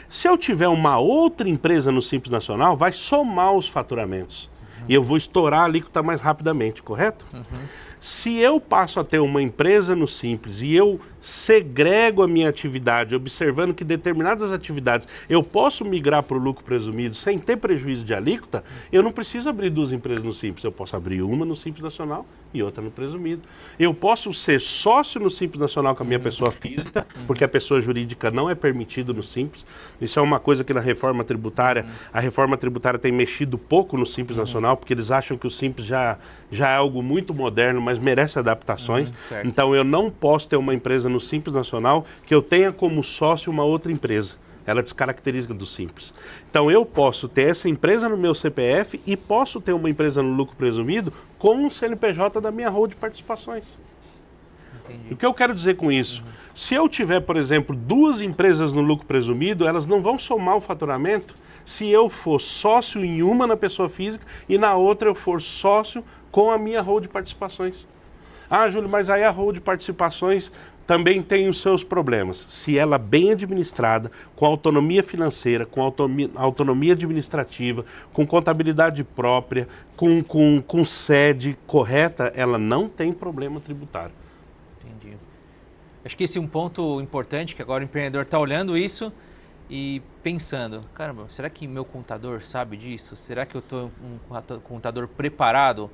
Se eu tiver uma outra empresa no Simples Nacional, vai somar os faturamentos. E eu vou estourar a alíquota mais rapidamente, correto? Se eu passo a ter uma empresa no Simples e eu segrego a minha atividade, observando que determinadas atividades eu posso migrar para o lucro presumido sem ter prejuízo de alíquota, eu não preciso abrir duas empresas no Simples. Eu posso abrir uma no Simples Nacional e outra no presumido. Eu posso ser sócio no Simples Nacional com a minha pessoa física, porque a pessoa jurídica não é permitido no Simples. Isso é uma coisa que na reforma tributária, a reforma tributária tem mexido pouco no Simples Nacional, porque eles acham que o Simples já é algo muito moderno, mas merece adaptações. Então eu não posso ter uma empresa no Simples Nacional que eu tenha como sócio uma outra empresa. Ela descaracteriza do Simples. Então eu posso ter essa empresa no meu CPF e posso ter uma empresa no lucro presumido com um CNPJ da minha holding de participações. Entendi. O que eu quero dizer com isso? Se eu tiver, por exemplo, duas empresas no lucro presumido, elas não vão somar o faturamento se eu for sócio em uma na pessoa física e na outra eu for sócio com a minha holding de participações. Ah, Júlio, mas aí a holding de participações também tem os seus problemas. Se ela bem administrada, com autonomia financeira, com autonomia administrativa, com contabilidade própria, com sede correta, ela não tem problema tributário. Entendi. Acho que esse é um ponto importante, que agora o empreendedor está olhando isso e pensando, caramba, será que meu contador sabe disso? Será que eu estou um contador preparado?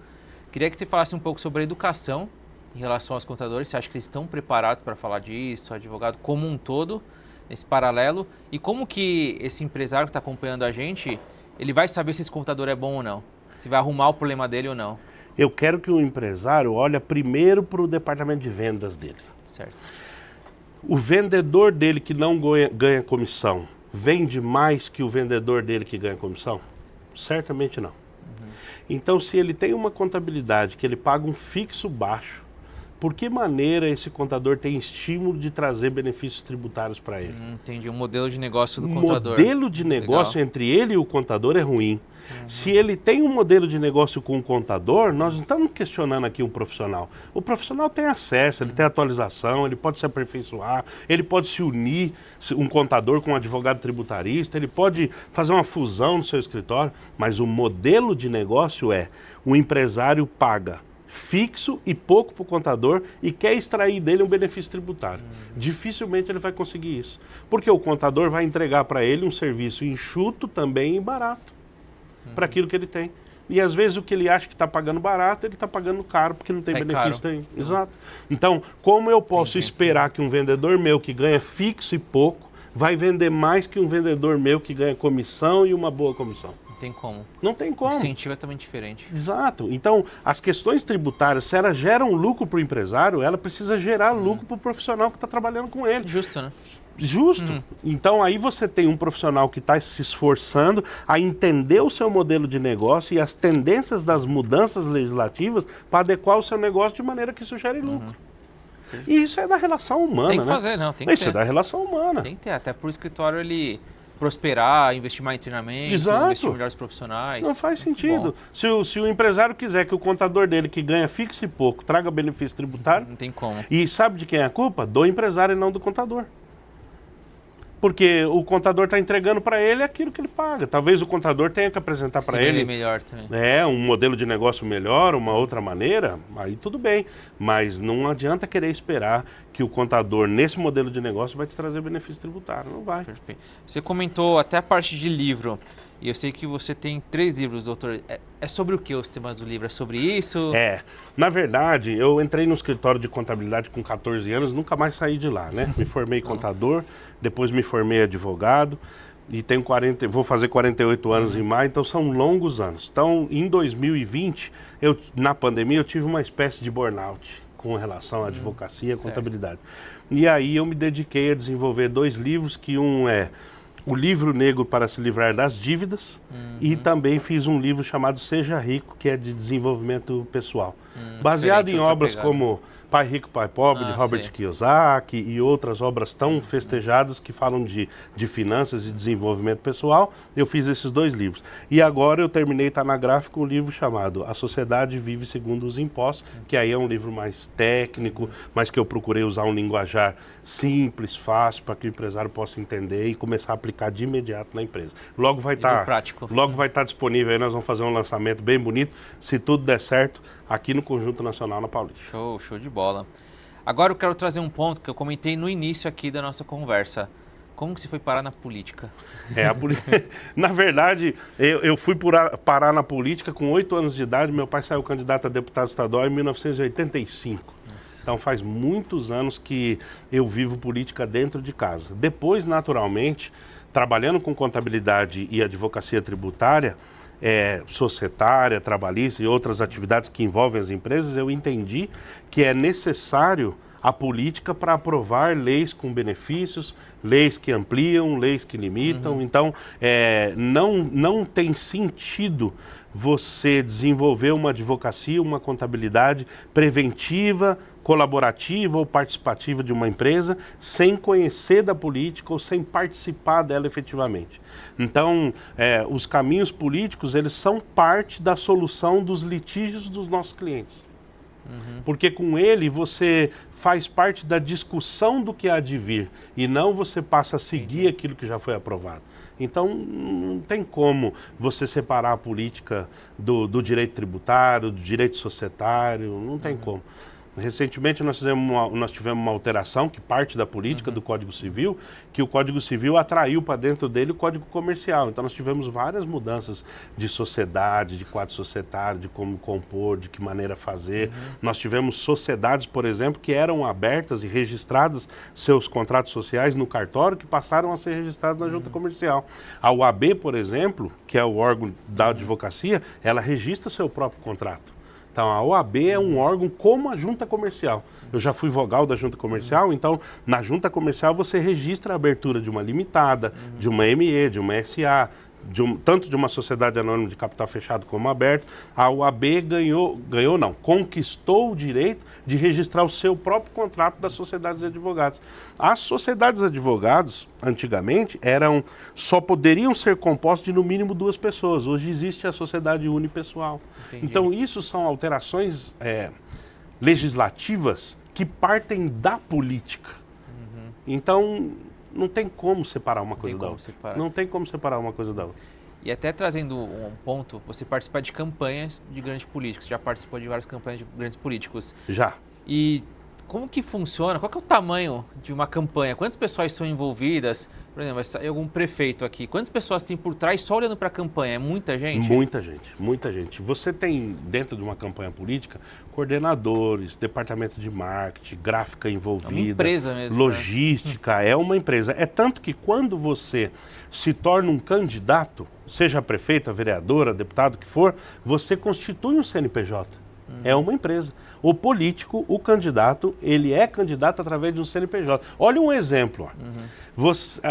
Queria que você falasse um pouco sobre a educação em relação aos contadores. Você acha que eles estão preparados para falar disso, advogado como um todo, nesse paralelo? E como que esse empresário que está acompanhando a gente, ele vai saber se esse contador é bom ou não? Se vai arrumar o problema dele ou não? Eu quero que o empresário olhe primeiro para o departamento de vendas dele. Certo. O vendedor dele que não ganha comissão, vende mais que o vendedor dele que ganha comissão? Certamente não. Então, se ele tem uma contabilidade que ele paga um fixo baixo, por que maneira esse contador tem estímulo de trazer benefícios tributários para ele? Entendi, um modelo de negócio do contador. O modelo de negócio entre ele e o contador é ruim. Se ele tem um modelo de negócio com o contador, nós não estamos questionando aqui um profissional. O profissional tem acesso, ele tem atualização, ele pode se aperfeiçoar, ele pode se unir, um contador com um advogado tributarista, ele pode fazer uma fusão no seu escritório, mas o modelo de negócio é o empresário paga fixo e pouco para o contador e quer extrair dele um benefício tributário. Dificilmente ele vai conseguir isso, porque o contador vai entregar para ele um serviço enxuto também e barato para aquilo que ele tem. E às vezes o que ele acha que está pagando barato, ele está pagando caro porque não tem benefício. Tem. Exato. Então, como eu posso esperar que um vendedor meu que ganha fixo e pouco vai vender mais que um vendedor meu que ganha comissão e uma boa comissão? Não tem como. Não tem como. O incentivo é também diferente. Exato. Então, as questões tributárias, se elas geram lucro para o empresário, ela precisa gerar lucro para o profissional que está trabalhando com ele. Justo, né? Justo. Então aí você tem um profissional que está se esforçando a entender o seu modelo de negócio e as tendências das mudanças legislativas para adequar o seu negócio de maneira que isso gere lucro. E isso é da relação humana, Tem que né? fazer, não, tem que ter. Isso é da relação humana. Tem que ter, até para o escritório ele prosperar, investir mais em treinamento, Exato. investir em melhores profissionais. Não faz Muito sentido. bom. Se o empresário quiser que o contador dele, que ganha fixo e pouco, traga benefício tributário, Não tem como. e sabe de quem é a culpa? Do empresário e não do contador. Porque o contador está entregando para ele aquilo que ele paga. Talvez o contador tenha que apresentar para ele melhor também. um modelo de negócio melhor, uma outra maneira, aí tudo bem. Mas não adianta querer esperar que o contador, nesse modelo de negócio, vai te trazer benefício tributário. Não vai. Perfeito. Você comentou até a parte de livro. E eu sei que você tem 3 livros, doutor. É sobre o que os temas do livro? É sobre isso? Na verdade, eu entrei no escritório de contabilidade com 14 anos, nunca mais saí de lá, né? Me formei contador, depois me formei advogado e tenho vou fazer 48 anos em maio, então são longos anos. Então, em 2020, na pandemia, eu tive uma espécie de burnout com relação à advocacia e contabilidade. E aí eu me dediquei a desenvolver 2 livros, que um é O Livro Negro para se Livrar das Dívidas, e também fiz um livro chamado Seja Rico, que é de desenvolvimento pessoal. Baseado em obras como Pai Rico, Pai Pobre, de Robert Kiyosaki, e outras obras tão festejadas que falam de finanças e desenvolvimento pessoal. Eu fiz esses 2 livros. E agora eu terminei, está na gráfica, um livro chamado A Sociedade Vive Segundo os Impostos, que aí é um livro mais técnico, mas que eu procurei usar um linguajar simples, fácil, para que o empresário possa entender e começar a aplicar de imediato na empresa. Logo vai estar disponível aí, nós vamos fazer um lançamento bem bonito, se tudo der certo, aqui no Conjunto Nacional na Paulista. Show de bola. Agora eu quero trazer um ponto que eu comentei no início aqui da nossa conversa. Como que você foi parar na política? Na verdade, eu fui parar na política com 8 anos de idade. Meu pai saiu candidato a deputado estadual em 1985. Então faz muitos anos que eu vivo política dentro de casa. Depois, naturalmente, trabalhando com contabilidade e advocacia tributária, societária, trabalhista e outras atividades que envolvem as empresas, eu entendi que é necessário a política para aprovar leis com benefícios, leis que ampliam, leis que limitam. Então, não tem sentido você desenvolver uma advocacia, uma contabilidade preventiva, colaborativa ou participativa de uma empresa sem conhecer da política ou sem participar dela efetivamente. Então, os caminhos políticos, eles são parte da solução dos litígios dos nossos clientes. Porque com ele você faz parte da discussão do que há de vir e não você passa a seguir aquilo que já foi aprovado. Então não tem como você separar a política do direito tributário, do direito societário, não tem como. Recentemente nós tivemos uma alteração que parte da política do Código Civil, que o Código Civil atraiu para dentro dele o Código Comercial. Então nós tivemos várias mudanças de sociedade, de quadro societário, de como compor, de que maneira fazer. Nós tivemos sociedades, por exemplo, que eram abertas e registradas seus contratos sociais no cartório, que passaram a ser registrados na Junta Comercial. A OAB, por exemplo, que é o órgão da advocacia, ela registra seu próprio contrato. Então, a OAB é um órgão como a Junta Comercial. Eu já fui vogal da Junta Comercial, então, na Junta Comercial você registra a abertura de uma limitada, de uma ME, de uma SA, tanto de uma sociedade anônima de capital fechado como aberto. A OAB conquistou o direito de registrar o seu próprio contrato das sociedades de advogados. As sociedades de advogados, antigamente, só poderiam ser compostas de no mínimo 2 pessoas. Hoje existe a sociedade unipessoal. Entendi. Então, isso são alterações legislativas que partem da política. Então, não tem como separar uma coisa da outra. Não tem como separar uma coisa da outra. E até trazendo um ponto, você participa de campanhas de grandes políticos, já participou de várias campanhas de grandes políticos. Já. E como que funciona? Qual que é o tamanho de uma campanha? Quantas pessoas são envolvidas? Por exemplo, vai sair algum prefeito aqui. Quantas pessoas tem por trás só olhando para a campanha? É muita gente? Muita gente, muita gente. Você tem, dentro de uma campanha política, coordenadores, departamento de marketing, gráfica envolvida. É uma empresa mesmo. Logística, é uma empresa. É tanto que quando você se torna um candidato, seja prefeito, vereadora, deputado, o que for, você constitui um CNPJ. É uma empresa. O político, o candidato, ele é candidato através de um CNPJ. Olha um exemplo.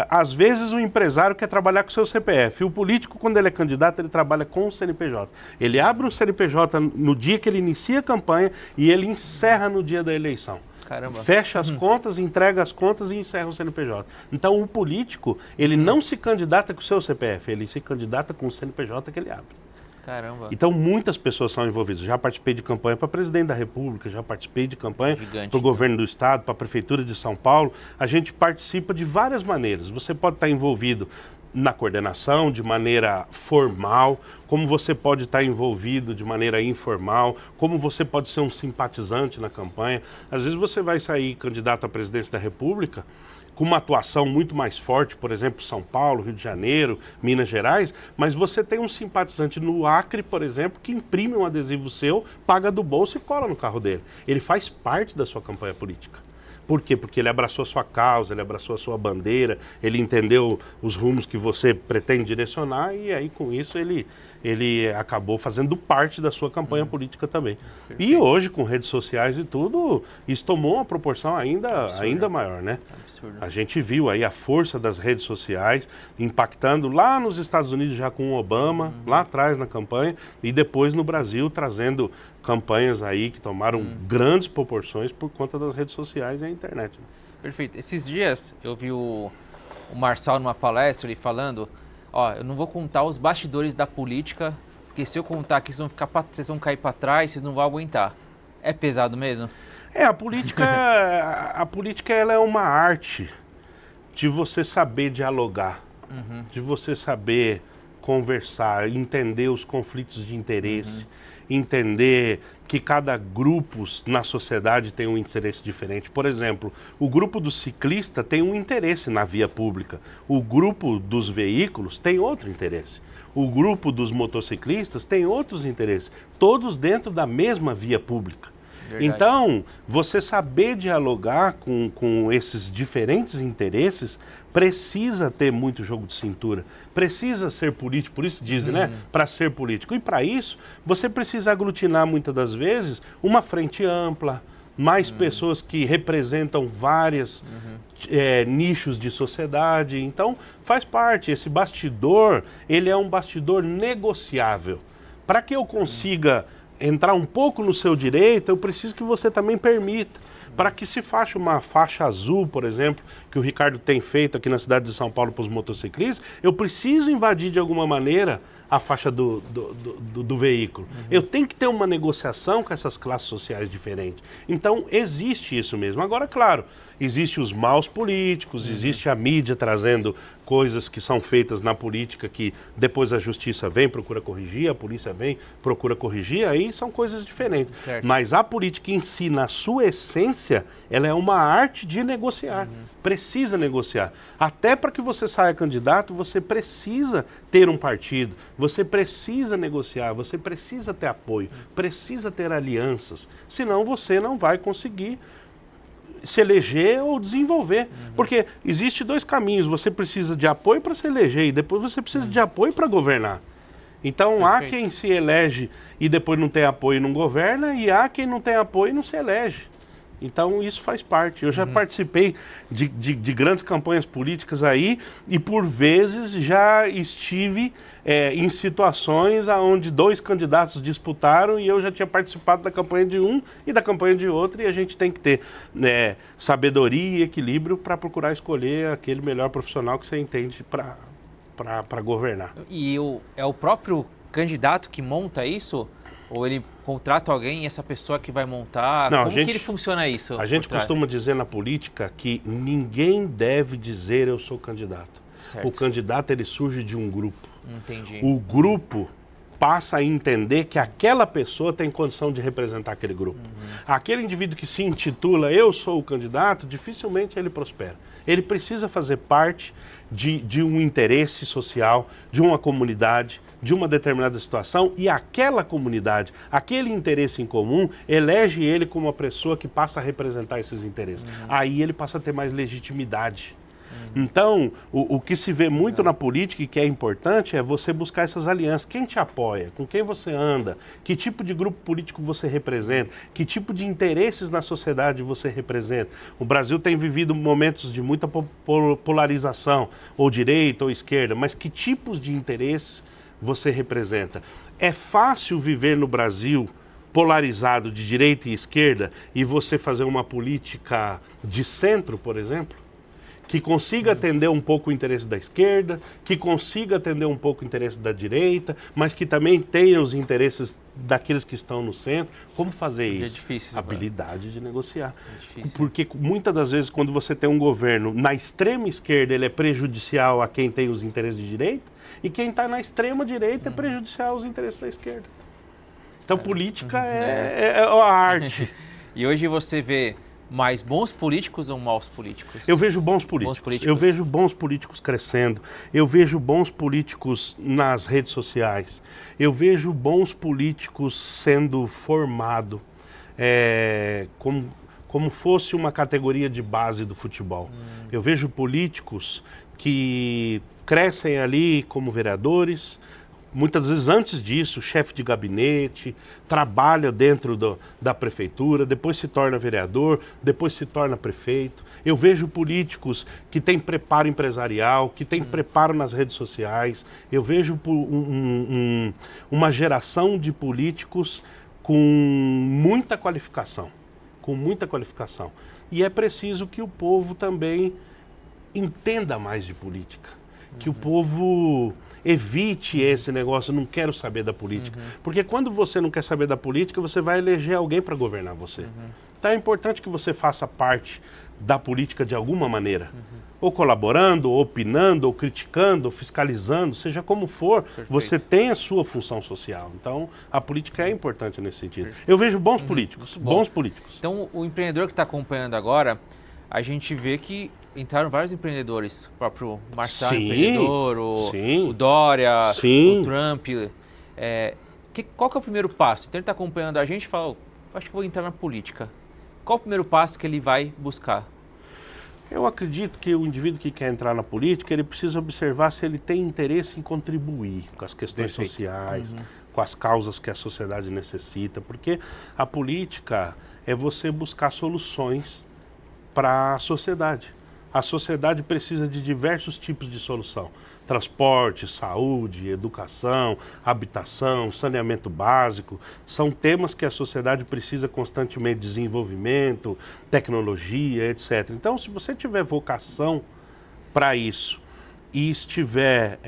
Às vezes o empresário quer trabalhar com o seu CPF. O político, quando ele é candidato, ele trabalha com o CNPJ. Ele abre o CNPJ no dia que ele inicia a campanha e ele encerra no dia da eleição. Caramba. Fecha as contas, entrega as contas e encerra o CNPJ. Então o político, ele não se candidata com o seu CPF, ele se candidata com o CNPJ que ele abre. Caramba. Então, muitas pessoas são envolvidas. Já participei de campanha para presidente da República, já participei de campanha para o governo do Estado, para a Prefeitura de São Paulo. A gente participa de várias maneiras. Você pode estar envolvido na coordenação, de maneira formal, como você pode estar envolvido de maneira informal, como você pode ser um simpatizante na campanha. Às vezes você vai sair candidato à presidência da República com uma atuação muito mais forte, por exemplo, São Paulo, Rio de Janeiro, Minas Gerais, mas você tem um simpatizante no Acre, por exemplo, que imprime um adesivo seu, paga do bolso e cola no carro dele. Ele faz parte da sua campanha política. Por quê? Porque ele abraçou a sua causa, ele abraçou a sua bandeira, ele entendeu os rumos que você pretende direcionar e aí com isso ele acabou fazendo parte da sua campanha política também. Perfeito. E hoje, com redes sociais e tudo, isso tomou uma proporção ainda maior, né? Absurdo. A gente viu aí a força das redes sociais impactando lá nos Estados Unidos já com o Obama, lá atrás na campanha, e depois no Brasil trazendo campanhas aí que tomaram grandes proporções por conta das redes sociais e a internet. Perfeito. Esses dias eu vi o Marçal numa palestra ele falando, eu não vou contar os bastidores da política, porque se eu contar aqui vocês vão cair para trás, vocês não vão aguentar. É pesado mesmo? A política ela é uma arte de você saber dialogar, de você saber conversar, entender os conflitos de interesse, entender que cada grupo na sociedade tem um interesse diferente. Por exemplo, o grupo do ciclista tem um interesse na via pública, o grupo dos veículos tem outro interesse, o grupo dos motociclistas tem outros interesses, todos dentro da mesma via pública. Verdade. Então, você saber dialogar com esses diferentes interesses precisa ter muito jogo de cintura, precisa ser político, por isso dizem, né? Para ser político. E para isso, você precisa aglutinar muitas das vezes uma frente ampla, mais pessoas que representam vários nichos de sociedade. Então, faz parte. Esse bastidor, ele é um bastidor negociável. Para que eu consiga entrar um pouco no seu direito, eu preciso que você também permita. Para que se faça uma faixa azul, por exemplo, que o Ricardo tem feito aqui na cidade de São Paulo para os motociclistas, eu preciso invadir de alguma maneira a faixa do veículo. Eu tenho que ter uma negociação com essas classes sociais diferentes. Então, existe isso mesmo. Agora, claro, existem os maus políticos, existe a mídia trazendo coisas que são feitas na política que depois a justiça vem, procura corrigir, a polícia vem, procura corrigir, aí são coisas diferentes. Certo. Mas a política em si, na sua essência, ela é uma arte de negociar. Precisa negociar. Até para que você saia candidato, você precisa ter um partido, você precisa negociar, você precisa ter apoio, precisa ter alianças. Senão você não vai conseguir se eleger ou desenvolver. Porque existe dois caminhos. Você precisa de apoio para se eleger e depois você precisa de apoio para governar. Então, perfeito. Há quem se elege e depois não tem apoio e não governa, e há quem não tem apoio e não se elege. Então, isso faz parte. Eu já participei de grandes campanhas políticas aí e, por vezes, já estive em situações onde dois candidatos disputaram e eu já tinha participado da campanha de um e da campanha de outro, e a gente tem que ter sabedoria e equilíbrio para procurar escolher aquele melhor profissional que você entende para governar. E é o próprio candidato que monta isso? Ou ele contrata alguém e essa pessoa que vai montar? Não, como que ele funciona isso? A gente costuma dizer na política que ninguém deve dizer eu sou candidato. Certo. O candidato ele surge de um grupo. Entendi. O grupo passa a entender que aquela pessoa tem condição de representar aquele grupo. Aquele indivíduo que se intitula eu sou o candidato, dificilmente ele prospera. Ele precisa fazer parte de um interesse social, de uma comunidade, de uma determinada situação, e aquela comunidade, aquele interesse em comum, elege ele como uma pessoa que passa a representar esses interesses. Aí ele passa a ter mais legitimidade. Então, o que se vê muito na política e que é importante é você buscar essas alianças. Quem te apoia? Com quem você anda? Que tipo de grupo político você representa? Que tipo de interesses na sociedade você representa? O Brasil tem vivido momentos de muita polarização, ou direita ou esquerda, mas que tipos de interesses você representa? É fácil viver no Brasil polarizado de direita e esquerda e você fazer uma política de centro, por exemplo, que consiga atender um pouco o interesse da esquerda, que consiga atender um pouco o interesse da direita, mas que também tenha os interesses daqueles que estão no centro. Como fazer isso? É difícil. Habilidade de negociar. É difícil. Porque muitas das vezes quando você tem um governo na extrema esquerda, ele é prejudicial a quem tem os interesses de direita, e quem está na extrema direita é prejudicial aos interesses da esquerda. Então, política é a arte. E hoje você vê mais bons políticos ou maus políticos? Eu vejo bons políticos. Eu vejo bons políticos crescendo. Eu vejo bons políticos nas redes sociais. Eu vejo bons políticos sendo formados como fosse uma categoria de base do futebol. Eu vejo políticos que crescem ali como vereadores, muitas vezes antes disso, chefe de gabinete, trabalha dentro da prefeitura, depois se torna vereador, depois se torna prefeito. Eu vejo políticos que têm preparo empresarial, que têm preparo nas redes sociais. Eu vejo uma geração de políticos com muita qualificação, E é preciso que o povo também entenda mais de política, que o povo evite esse negócio, não quero saber da política. Porque quando você não quer saber da política, você vai eleger alguém para governar você. Então é importante que você faça parte da política de alguma maneira. Ou colaborando, ou opinando, ou criticando, ou fiscalizando, seja como for, você tem a sua função social. Então a política é importante nesse sentido. Eu vejo bons políticos, bons políticos. Então o empreendedor que está acompanhando agora, a gente vê que entraram vários empreendedores, o próprio Marçal empreendedor, o Dória, o Trump. Qual que é o primeiro passo? Então ele está acompanhando a gente e fala, acho que vou entrar na política. Qual o primeiro passo que ele vai buscar? Eu acredito que o indivíduo que quer entrar na política, ele precisa observar se ele tem interesse em contribuir com as questões sociais, com as causas que a sociedade necessita, porque a política é você buscar soluções para a sociedade. A sociedade precisa de diversos tipos de solução. Transporte, saúde, educação, habitação, saneamento básico. São temas que a sociedade precisa constantemente de desenvolvimento, tecnologia, etc. Então, se você tiver vocação para isso e estiver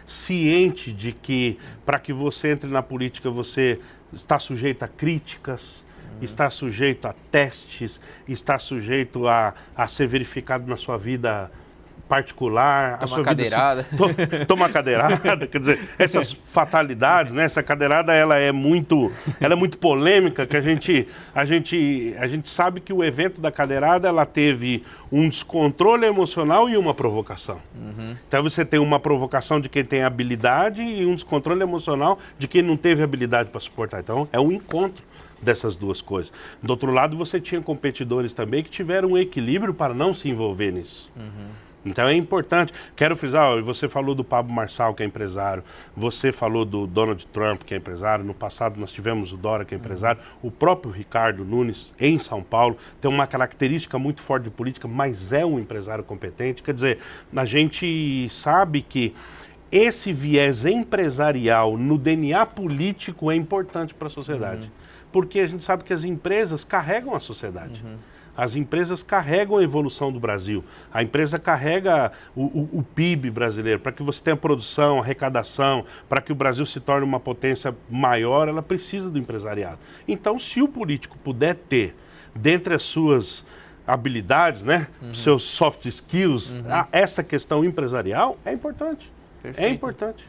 ciente de que para que você entre na política você está sujeito a críticas, está sujeito a testes, está sujeito a ser verificado na sua vida particular. Toma cadeirada. Toma cadeirada, quer dizer, essas fatalidades, né? Essa cadeirada ela é muito polêmica, que a gente sabe que o evento da cadeirada ela teve um descontrole emocional e uma provocação. Então você tem uma provocação de quem tem habilidade e um descontrole emocional de quem não teve habilidade para suportar. Então é um encontro dessas duas coisas. Do outro lado, você tinha competidores também que tiveram um equilíbrio para não se envolver nisso. Então é importante. Quero frisar, você falou do Pablo Marçal, que é empresário, você falou do Donald Trump, que é empresário, no passado nós tivemos o Dória, que é empresário, o próprio Ricardo Nunes, em São Paulo, tem uma característica muito forte de política, mas é um empresário competente. Quer dizer, a gente sabe que esse viés empresarial no DNA político é importante para a sociedade. Porque a gente sabe que as empresas carregam a sociedade. As empresas carregam a evolução do Brasil. A empresa carrega o PIB brasileiro. Para que você tenha produção, arrecadação, para que o Brasil se torne uma potência maior, ela precisa do empresariado. Então, se o político puder ter, dentre as suas habilidades, né, seus soft skills, essa questão empresarial é importante. Perfeito. É importante.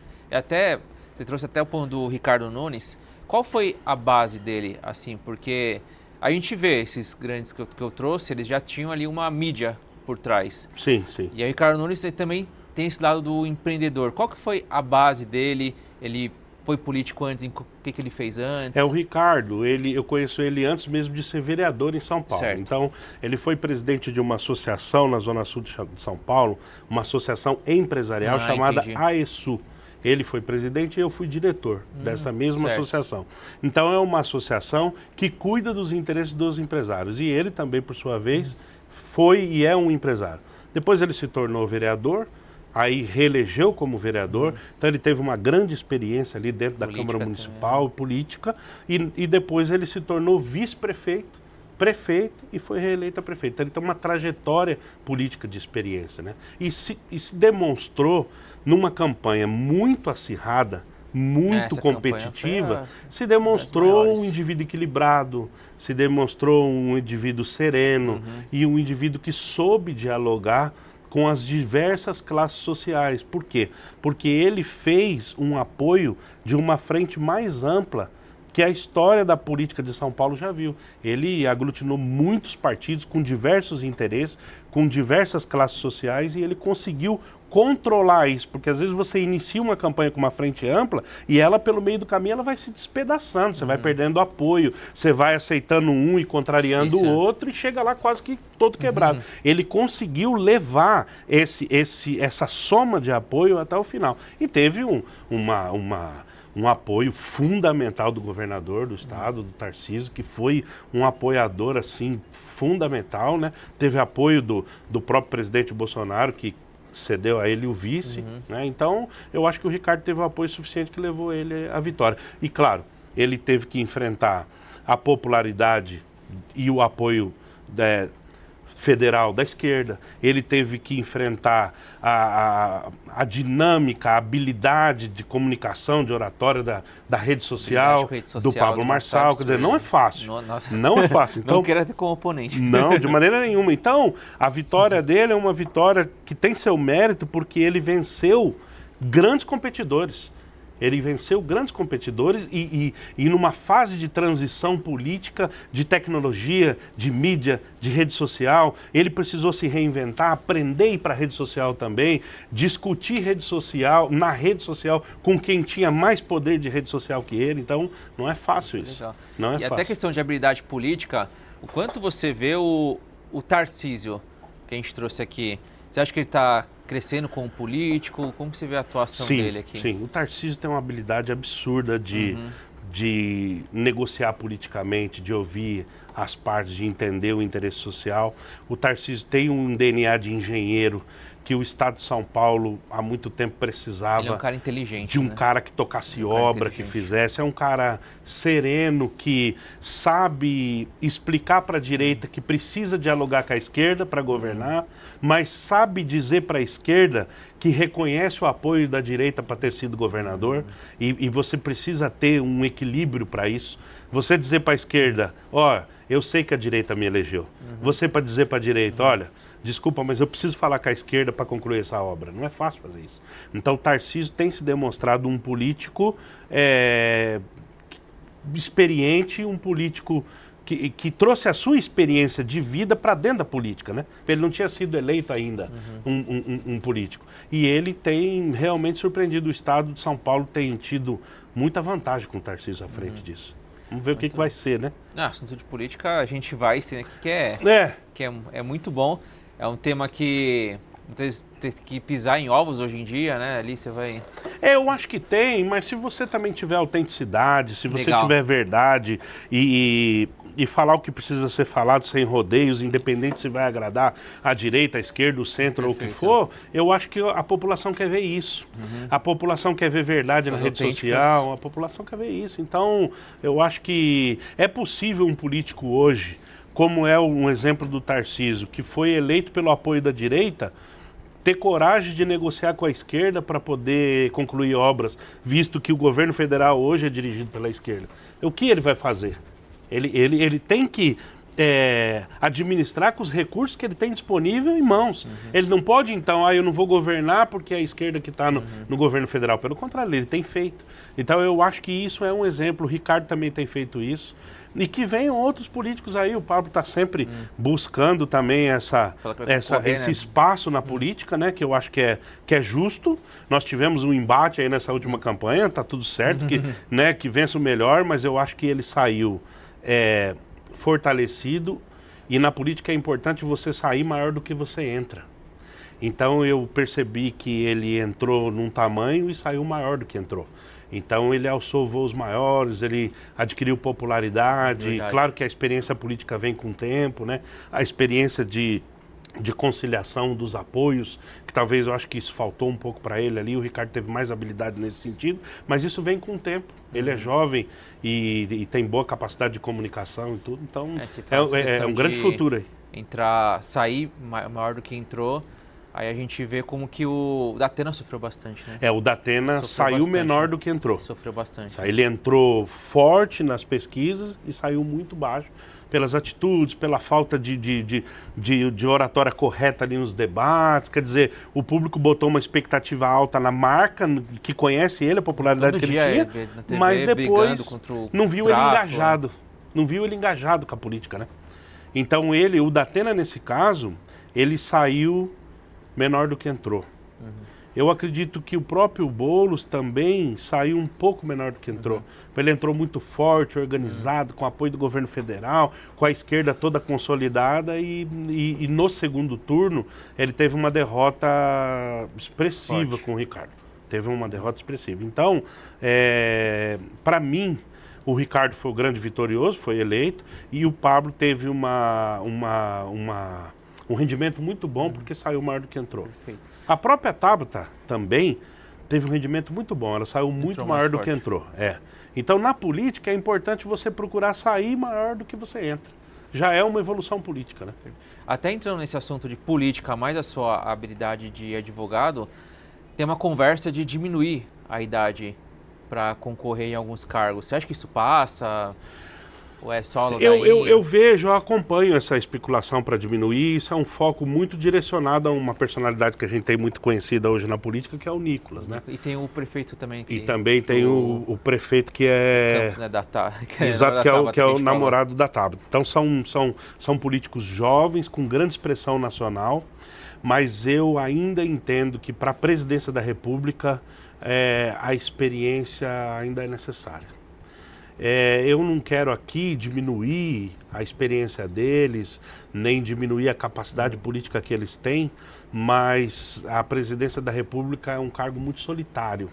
Você trouxe até o ponto do Ricardo Nunes. Qual foi a base dele, assim, porque a gente vê esses grandes que eu trouxe, eles já tinham ali uma mídia por trás. Sim, sim. E aí o Ricardo Nunes também tem esse lado do empreendedor. Qual que foi a base dele? Ele foi político antes, o que ele fez antes? É o Ricardo, eu conheço ele antes mesmo de ser vereador em São Paulo. Certo. Então, ele foi presidente de uma associação na Zona Sul de São Paulo, uma associação empresarial chamada entendi. AESU. Ele foi presidente e eu fui diretor dessa mesma certo. associação. Então, é uma associação que cuida dos interesses dos empresários. E ele também, por sua vez, foi e é um empresário. Depois ele se tornou vereador, aí reelegeu como vereador, então ele teve uma grande experiência ali dentro da Câmara Municipal, política, e depois ele se tornou vice-prefeito, prefeito e foi reeleito a prefeito. Então ele tem uma trajetória política de experiência, né? E se demonstrou numa campanha muito acirrada, muito competitiva, se demonstrou um indivíduo equilibrado, se demonstrou um indivíduo sereno e um indivíduo que soube dialogar com as diversas classes sociais. Por quê? Porque ele fez um apoio de uma frente mais ampla que a história da política de São Paulo já viu. Ele aglutinou muitos partidos com diversos interesses, com diversas classes sociais, e ele conseguiu controlar isso, porque às vezes você inicia uma campanha com uma frente ampla e ela, pelo meio do caminho, ela vai se despedaçando, você vai perdendo apoio, você vai aceitando um e contrariando o outro e chega lá quase que todo quebrado. Ele conseguiu levar essa soma de apoio até o final. E teve um apoio fundamental do governador do estado, do Tarcísio, que foi um apoiador, assim, fundamental, né? Teve apoio do próprio presidente Bolsonaro, que cedeu a ele o vice, né? Então, eu acho que o Ricardo teve o apoio suficiente que levou ele à vitória. E, claro, ele teve que enfrentar a popularidade e o apoio federal da esquerda, ele teve que enfrentar a dinâmica, a habilidade de comunicação, de oratória da rede social, do Pablo Marçal. Quer dizer, não é fácil. Não é fácil. Então, não quero ter como oponente. Não, de maneira nenhuma. Então, a vitória dele é uma vitória que tem seu mérito porque ele venceu grandes competidores. Ele venceu grandes competidores e numa fase de transição política, de tecnologia, de mídia, de rede social, ele precisou se reinventar, aprender a ir para a rede social também, discutir na rede social com quem tinha mais poder de rede social que ele. Então, não é fácil isso. Legal. Não é fácil. Até questão de habilidade política, o quanto você vê o Tarcísio, que a gente trouxe aqui, você acha que ele está crescendo como político? Como você vê a atuação dele aqui? Sim, o Tarcísio tem uma habilidade absurda de negociar politicamente, de ouvir as partes, de entender o interesse social. O Tarcísio tem um DNA de engenheiro que o Estado de São Paulo há muito tempo precisava. Ele é um cara inteligente, de um cara que tocasse obra, que fizesse. É um cara sereno, que sabe explicar para a direita que precisa dialogar com a esquerda para governar, mas sabe dizer para a esquerda que reconhece o apoio da direita para ter sido governador, e você precisa ter um equilíbrio para isso. Você dizer para a esquerda, ó, eu sei que a direita me elegeu. Você para dizer para a direita, olha, desculpa, mas eu preciso falar com a esquerda para concluir essa obra. Não é fácil fazer isso. Então, o Tarcísio tem se demonstrado um político experiente, um político que trouxe a sua experiência de vida para dentro da política, né? Ele não tinha sido eleito ainda um político. E ele tem realmente surpreendido. O Estado de São Paulo tem tido muita vantagem com o Tarcísio à frente disso. Vamos ver o que vai ser, né? Assunto de política a gente vai ter aqui que é muito bom. É um tema que muitas vezes tem que pisar em ovos hoje em dia, né? Ali você vai... Eu acho que tem, mas se você também tiver autenticidade, se você tiver verdade e falar o que precisa ser falado sem rodeios, independente se vai agradar a direita, a esquerda, o centro ou o que for, eu acho que a população quer ver isso. A população quer ver verdade na rede social, a população quer ver isso. Então, eu acho que é possível um político hoje, como é um exemplo do Tarcísio, que foi eleito pelo apoio da direita, ter coragem de negociar com a esquerda para poder concluir obras, visto que o governo federal hoje é dirigido pela esquerda. O que ele vai fazer? Ele tem que administrar com os recursos que ele tem disponível em mãos. Ele não pode, então, eu não vou governar porque é a esquerda que está no governo federal. Pelo contrário, ele tem feito. Então, eu acho que isso é um exemplo. O Ricardo também tem feito isso. E que venham outros políticos aí. O Pablo está sempre buscando também esse espaço na política, né? Que eu acho que é justo. Nós tivemos um embate aí nessa última campanha, tá tudo certo, que vença o melhor, mas eu acho que ele saiu fortalecido, e na política é importante você sair maior do que você entra. Então eu percebi que ele entrou num tamanho e saiu maior do que entrou. Então ele alçou voos maiores, ele adquiriu popularidade. Verdade. Claro que a experiência política vem com o tempo, né? A experiência de conciliação dos apoios, que talvez eu acho que isso faltou um pouco para ele ali. O Ricardo teve mais habilidade nesse sentido, mas isso vem com o tempo. Ele é jovem e tem boa capacidade de comunicação e tudo, então é um grande futuro aí. Sair maior do que entrou. Aí a gente vê como que o Datena sofreu bastante, né? O Datena saiu menor do que entrou. Sofreu bastante. Ele entrou forte nas pesquisas e saiu muito baixo pelas atitudes, pela falta de oratória correta ali nos debates. Quer dizer, o público botou uma expectativa alta na marca, que conhece ele, a popularidade que ele tinha, TV, mas depois não viu ele engajado. Não viu ele engajado com a política, né? Então o Datena, nesse caso, ele saiu menor do que entrou. Eu acredito que o próprio Boulos também saiu um pouco menor do que entrou. Ele entrou muito forte, organizado, com apoio do governo federal, com a esquerda toda consolidada e no segundo turno ele teve uma derrota expressiva com o Ricardo. Teve uma derrota expressiva. Então, para mim, o Ricardo foi o grande vitorioso, foi eleito, e o Pablo teve um rendimento muito bom porque saiu maior do que entrou. Perfeito. A própria Tabata também teve um rendimento muito bom, ela saiu muito maior do que entrou. Então, na política, é importante você procurar sair maior do que você entra. Já é uma evolução política, né? Até entrando nesse assunto de política, mais a sua habilidade de advogado, tem uma conversa de diminuir a idade para concorrer em alguns cargos. Você acha que isso passa? Ou é só eu vejo, eu acompanho essa especulação para diminuir. Isso é um foco muito direcionado a uma personalidade que a gente tem muito conhecida hoje na política, que é o Nicolas, né? E tem o prefeito também. E também tem o prefeito que é... Campos, né? Exato, que é o namorado da Tabata. Então são políticos jovens, com grande expressão nacional, mas eu ainda entendo que para a presidência da República a experiência ainda é necessária. Eu não quero aqui diminuir a experiência deles, nem diminuir a capacidade política que eles têm, mas a presidência da República é um cargo muito solitário.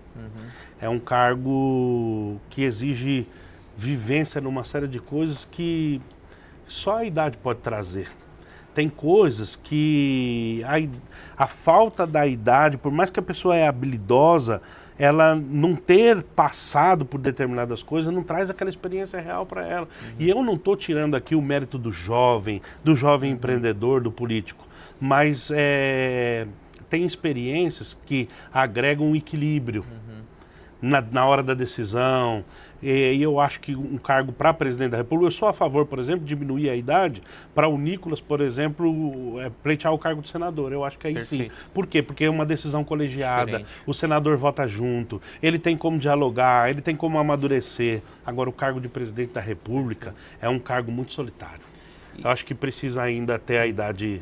É um cargo que exige vivência numa série de coisas que só a idade pode trazer. Tem coisas que a falta da idade, por mais que a pessoa é habilidosa, ela não ter passado por determinadas coisas não traz aquela experiência real para ela. E eu não estou tirando aqui o mérito do jovem empreendedor, do político, mas tem experiências que agregam um equilíbrio na hora da decisão. E eu acho que um cargo para presidente da República, eu sou a favor, por exemplo, de diminuir a idade para o Nicolas, por exemplo, pleitear o cargo de senador. Eu acho que aí Perfeito. Sim. Por quê? Porque é uma decisão colegiada, Diferente. O senador vota junto, ele tem como dialogar, ele tem como amadurecer. Agora, o cargo de presidente da República é um cargo muito solitário. Eu acho que precisa ainda ter a idade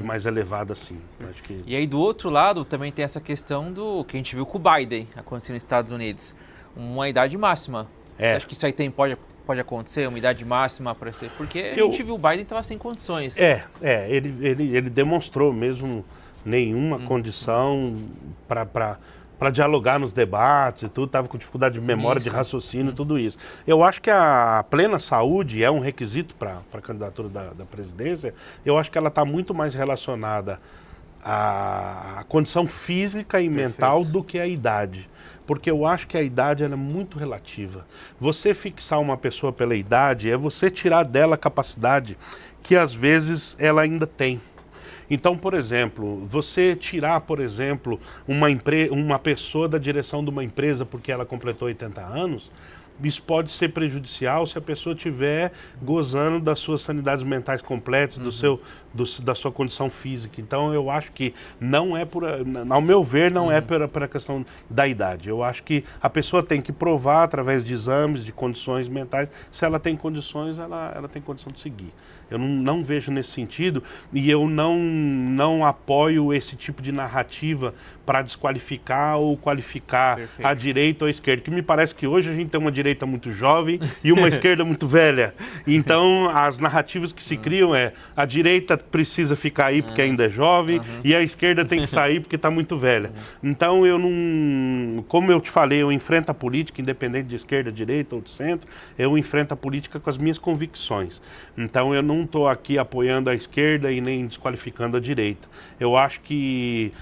mais elevada, sim. Acho que... E aí, do outro lado, também tem essa questão do que a gente viu com o Biden acontecendo nos Estados Unidos. Uma idade máxima. Você acha que isso aí pode acontecer, uma idade máxima para ser? Porque a gente viu o Biden estava sem condições. Ele demonstrou mesmo nenhuma condição para dialogar nos debates e tudo, estava com dificuldade de memória, de raciocínio, tudo isso. Eu acho que a plena saúde é um requisito para a candidatura da presidência. Eu acho que ela está muito mais relacionada à condição física e mental do que a idade. Porque eu acho que a idade ela é muito relativa. Você fixar uma pessoa pela idade é você tirar dela a capacidade que às vezes ela ainda tem. Então, por exemplo, você tirar, por exemplo, uma pessoa da direção de uma empresa porque ela completou 80 anos, isso pode ser prejudicial se a pessoa estiver gozando das suas sanidades mentais completas, da sua condição física. Então, eu acho que não é ao meu ver, não é pela questão da idade. Eu acho que a pessoa tem que provar através de exames, de condições mentais. Se ela tem condições, ela tem condição de seguir. Eu não vejo nesse sentido e eu não apoio esse tipo de narrativa para desqualificar ou qualificar a direita ou a esquerda, que me parece que hoje a gente tem uma direita muito jovem e uma esquerda muito velha. Então, as narrativas que se criam a direita precisa ficar aí porque ainda é jovem e a esquerda tem que sair porque está muito velha. Então, como eu te falei, eu enfrento a política, independente de esquerda, direita ou de centro, eu enfrento a política com as minhas convicções. Então, eu não estou aqui apoiando a esquerda e nem desqualificando a direita. Eu acho que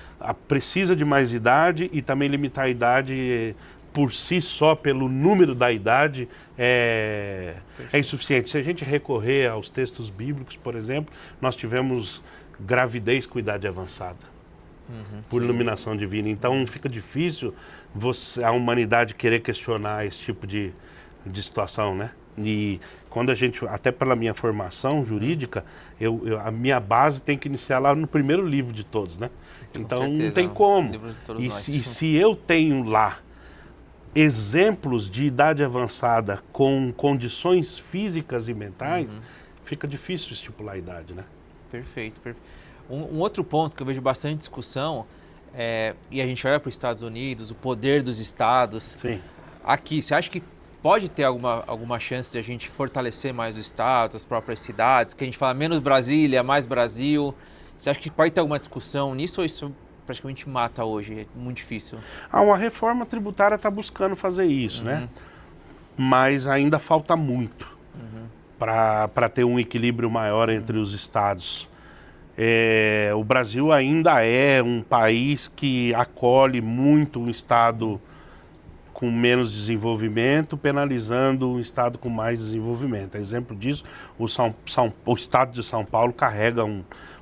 precisa de mais idade e também limitar a idade por si só, pelo número da idade, é insuficiente. Se a gente recorrer aos textos bíblicos, por exemplo, nós tivemos gravidez com idade avançada, por iluminação divina. Então fica difícil a humanidade querer questionar esse tipo de situação, né? E quando a gente, até pela minha formação jurídica, a minha base tem que iniciar lá no primeiro livro de todos, né? Então não tem como. E se eu tenho lá exemplos de idade avançada com condições físicas e mentais, fica difícil estipular a idade, né? Perfeito. Um outro ponto que eu vejo bastante discussão e a gente olha para os Estados Unidos, o poder dos estados. Sim. Aqui, você acha que pode ter alguma chance de a gente fortalecer mais os estados, as próprias cidades, que a gente fala menos Brasília, mais Brasil? Você acha que pode ter alguma discussão nisso ou isso praticamente mata hoje? É muito difícil. Uma reforma tributária está buscando fazer isso, né? Mas ainda falta muito para ter um equilíbrio maior entre os estados. O Brasil ainda é um país que acolhe muito um estado com menos desenvolvimento, penalizando um estado com mais desenvolvimento. Exemplo disso, o estado de São Paulo carrega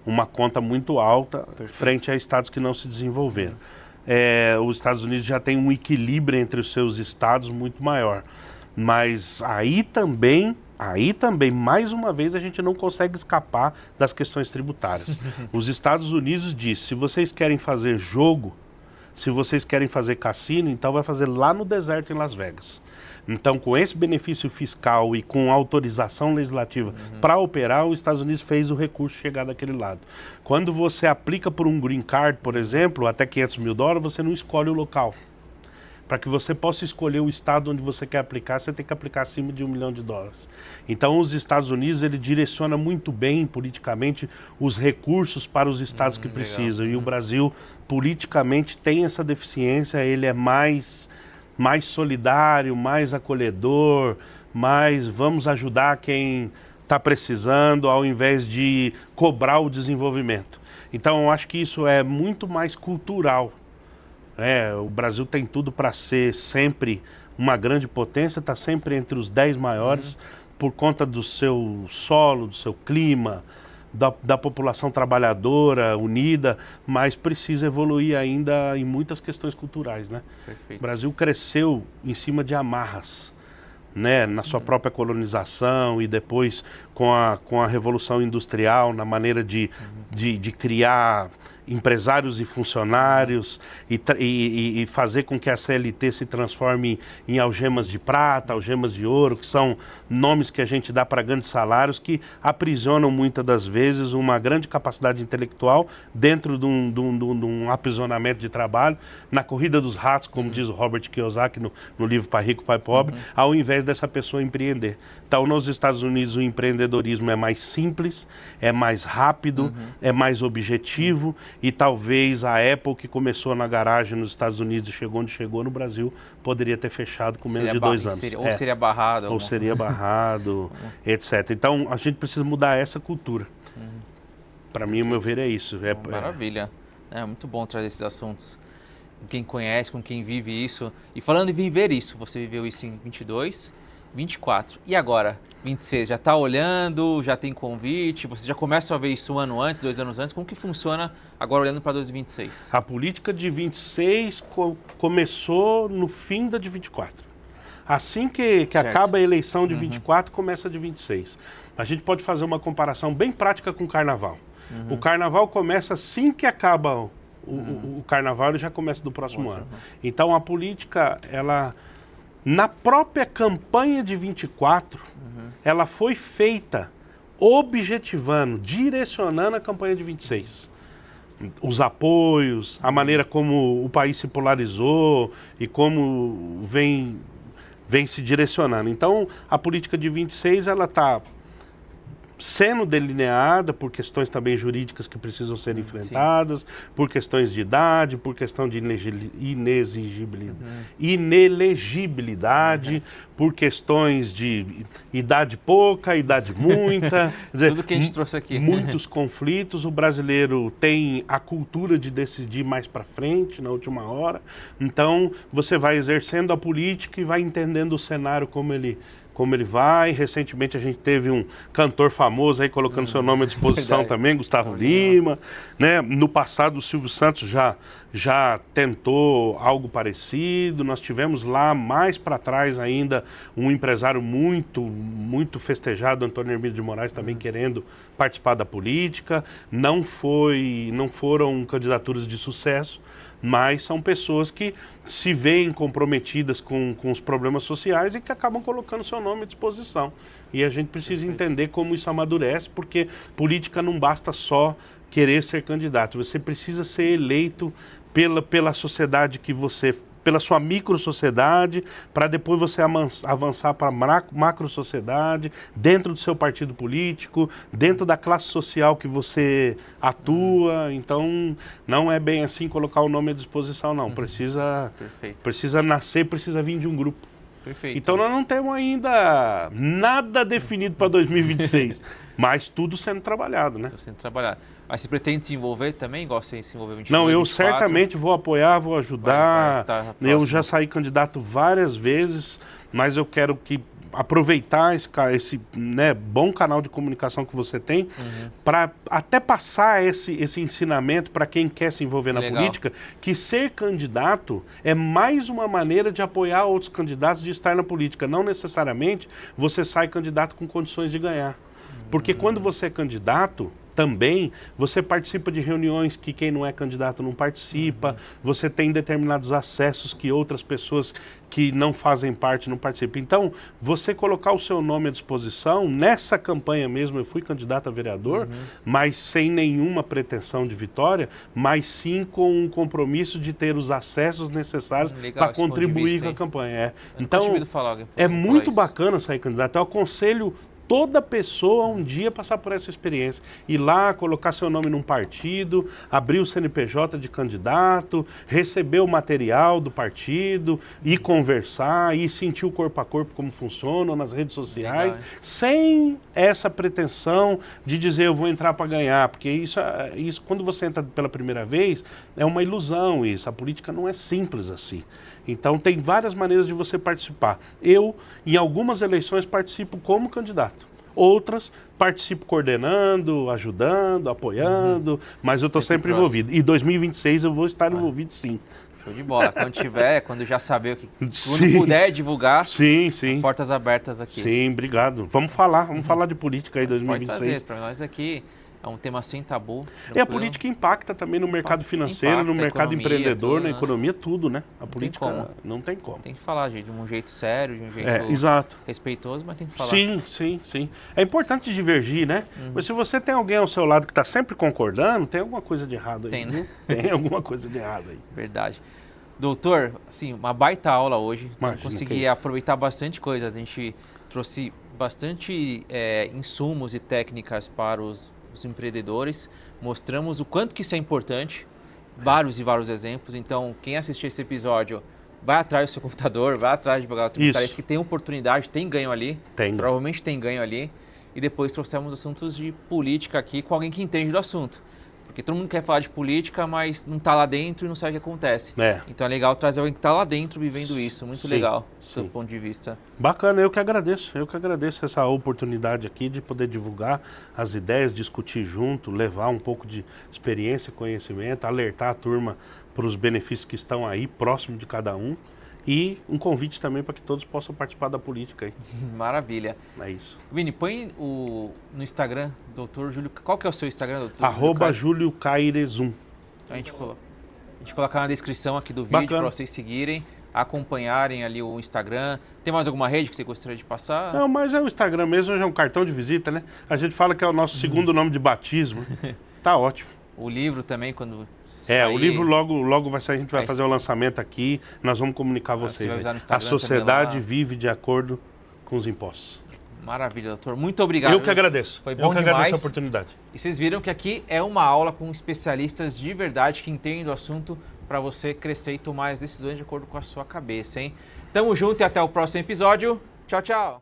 uma conta muito alta frente a estados que não se desenvolveram. Os Estados Unidos já tem um equilíbrio entre os seus estados muito maior. Mas aí também, mais uma vez, a gente não consegue escapar das questões tributárias. Os Estados Unidos dizem, se vocês querem fazer jogo, se vocês querem fazer cassino, então vai fazer lá no deserto em Las Vegas. Então, com esse benefício fiscal e com autorização legislativa para operar, os Estados Unidos fez o recurso chegar daquele lado. Quando você aplica por um green card, por exemplo, até $500 mil, você não escolhe o local. Para que você possa escolher o estado onde você quer aplicar, você tem que aplicar acima de $1 milhão. Então, os Estados Unidos, ele direciona muito bem, politicamente, os recursos para os estados que precisam. E o Brasil, politicamente, tem essa deficiência, ele é mais solidário, mais acolhedor, mais vamos ajudar quem está precisando, ao invés de cobrar o desenvolvimento. Então, eu acho que isso é muito mais cultural. O Brasil tem tudo para ser sempre uma grande potência, está sempre entre os 10 maiores, por conta do seu solo, do seu clima, da população trabalhadora, unida, mas precisa evoluir ainda em muitas questões culturais, né? Perfeito. O Brasil cresceu em cima de amarras, né? Na sua própria colonização e depois com a Revolução Industrial, na maneira de criar empresários e funcionários e fazer com que a CLT se transforme em algemas de prata, algemas de ouro, que são nomes que a gente dá para grandes salários que aprisionam muitas das vezes uma grande capacidade intelectual dentro de um aprisionamento de trabalho, na corrida dos ratos, como diz o Robert Kiyosaki no livro Pai Rico, Pai Pobre, ao invés dessa pessoa empreender. Então, nos Estados Unidos, o empreendedorismo é mais simples, é mais rápido, é mais objetivo. E talvez a Apple, que começou na garagem nos Estados Unidos e chegou onde chegou no Brasil, poderia ter fechado com menos de 2 anos. Seria barrado. Ou seria barrado, etc. Então, a gente precisa mudar essa cultura. Para mim, o meu ver é isso. Maravilha. É muito bom trazer esses assuntos. Com quem conhece, com quem vive isso. E falando em viver isso, você viveu isso em 22, 24. E agora? 26, já está olhando, já tem convite, você já começa a ver isso 1 ano antes, 2 anos antes, como que funciona agora olhando para 2026? A política de 26 começou no fim da de 24. Assim que acaba a eleição de 24, começa de 26. A gente pode fazer uma comparação bem prática com o Carnaval. O Carnaval começa assim que acaba o Carnaval, ele já começa do próximo ano. Então a política, ela, na própria campanha de 24, ela foi feita objetivando, direcionando a campanha de 26. Os apoios, a maneira como o país se polarizou e como vem se direcionando. Então, a política de 26, ela está sendo delineada por questões também jurídicas que precisam ser enfrentadas, por questões de idade, por questão de inelegibilidade, por questões de idade pouca, idade muita. Tudo que a gente trouxe aqui. Muitos conflitos. O brasileiro tem a cultura de decidir mais para frente, na última hora. Então, você vai exercendo a política e vai entendendo o cenário como ele vai. Recentemente a gente teve um cantor famoso aí colocando seu nome à disposição também, Gustavo Lima, né? No passado o Silvio Santos já tentou algo parecido. Nós tivemos lá mais para trás ainda um empresário muito festejado, Antônio Hermílio de Moraes, também querendo participar da política. Não foram candidaturas de sucesso, mas são pessoas que se veem comprometidas com os problemas sociais e que acabam colocando seu nome à disposição. E a gente precisa entender como isso amadurece, porque política não basta só querer ser candidato, você precisa ser eleito pela sociedade que você, pela sua micro-sociedade, para depois você avançar para a macro-sociedade, dentro do seu partido político, dentro da classe social que você atua. Então, não é bem assim colocar o nome à disposição, não. Precisa nascer, precisa vir de um grupo. Perfeito. Então, nós não temos ainda nada definido para 2026, mas tudo sendo trabalhado, né? Tudo sendo trabalhado. Mas você pretende se envolver também, igual você se envolveu em 22, Não, eu 24? certamente vou apoiar, vou ajudar. Eu já saí candidato várias vezes, mas eu quero aproveitar esse né, bom canal de comunicação que você tem para até passar esse ensinamento para quem quer se envolver na política, que ser candidato é mais uma maneira de apoiar outros candidatos de estar na política. Não necessariamente você sai candidato com condições de ganhar. Porque quando você é candidato, também você participa de reuniões que quem não é candidato não participa, você tem determinados acessos que outras pessoas que não fazem parte não participam. Então, você colocar o seu nome à disposição, nessa campanha mesmo, eu fui candidato a vereador, mas sem nenhuma pretensão de vitória, mas sim com um compromisso de ter os acessos necessários para contribuir com a campanha. Então, é muito bacana sair candidato. Eu aconselho toda pessoa um dia passar por essa experiência. Ir lá, colocar seu nome num partido, abrir o CNPJ de candidato, receber o material do partido, ir conversar, ir sentir o corpo a corpo como funciona nas redes sociais, sem essa pretensão de dizer eu vou entrar para ganhar, porque isso quando você entra pela primeira vez, é uma ilusão isso. A política não é simples assim. Então tem várias maneiras de você participar. Eu, em algumas eleições, participo como candidato. Outras, participo coordenando, ajudando, apoiando, mas eu estou sempre envolvido. E 2026 eu vou estar envolvido sim. Show de bola. Quando tiver, quando já saber o que... Quando puder divulgar, sim. Portas abertas aqui. Sim, obrigado. Vamos falar de política aí em 2026. Pode trazer, para nós aqui é um tema sem tabu. E a política impacta também no mercado financeiro, no mercado empreendedor, na economia, tudo, né? A política não tem como. Tem que falar, gente, de um jeito sério, de um jeito respeitoso, mas tem que falar. Sim. É importante divergir, né? Mas se você tem alguém ao seu lado que está sempre concordando, tem alguma coisa de errado aí. Tem, né? Tem alguma coisa de errado aí. Verdade. Doutor, assim, uma baita aula hoje. Consegui aproveitar bastante coisa. A gente trouxe bastante insumos e técnicas para os empreendedores, mostramos o quanto que isso é importante, vários exemplos. Então, quem assistir esse episódio, vai atrás do seu computador, vai atrás de advogado tributarista que tem oportunidade, tem ganho ali, provavelmente tem ganho ali. E depois trouxemos assuntos de política aqui com alguém que entende do assunto. Porque todo mundo quer falar de política, mas não está lá dentro e não sabe o que acontece. Então é legal trazer alguém que está lá dentro vivendo isso. Muito legal, do seu ponto de vista. Bacana, eu que agradeço essa oportunidade aqui de poder divulgar as ideias, discutir junto, levar um pouco de experiência e conhecimento, alertar a turma para os benefícios que estão aí, próximo de cada um. E um convite também para que todos possam participar da política aí. Maravilha. É isso. Vini, põe no Instagram, doutor Júlio. Qual que é o seu Instagram, doutor? @Júlio Caires 1. Então a gente coloca na descrição aqui do vídeo para vocês seguirem, acompanharem ali o Instagram. Tem mais alguma rede que você gostaria de passar? Não, mas é o Instagram mesmo, já é um cartão de visita, né? A gente fala que é o nosso segundo nome de batismo. Tá ótimo. O livro também, quando sair... o livro logo vai sair, a gente vai fazer o lançamento aqui, nós vamos comunicar a vocês. A sociedade vive de acordo com os impostos. Maravilha, doutor. Muito obrigado. Eu que agradeço. Foi bom demais. Agradeço a oportunidade. E vocês viram que aqui é uma aula com especialistas de verdade que entendem do assunto para você crescer e tomar as decisões de acordo com a sua cabeça, hein? Tamo junto e até o próximo episódio. Tchau, tchau.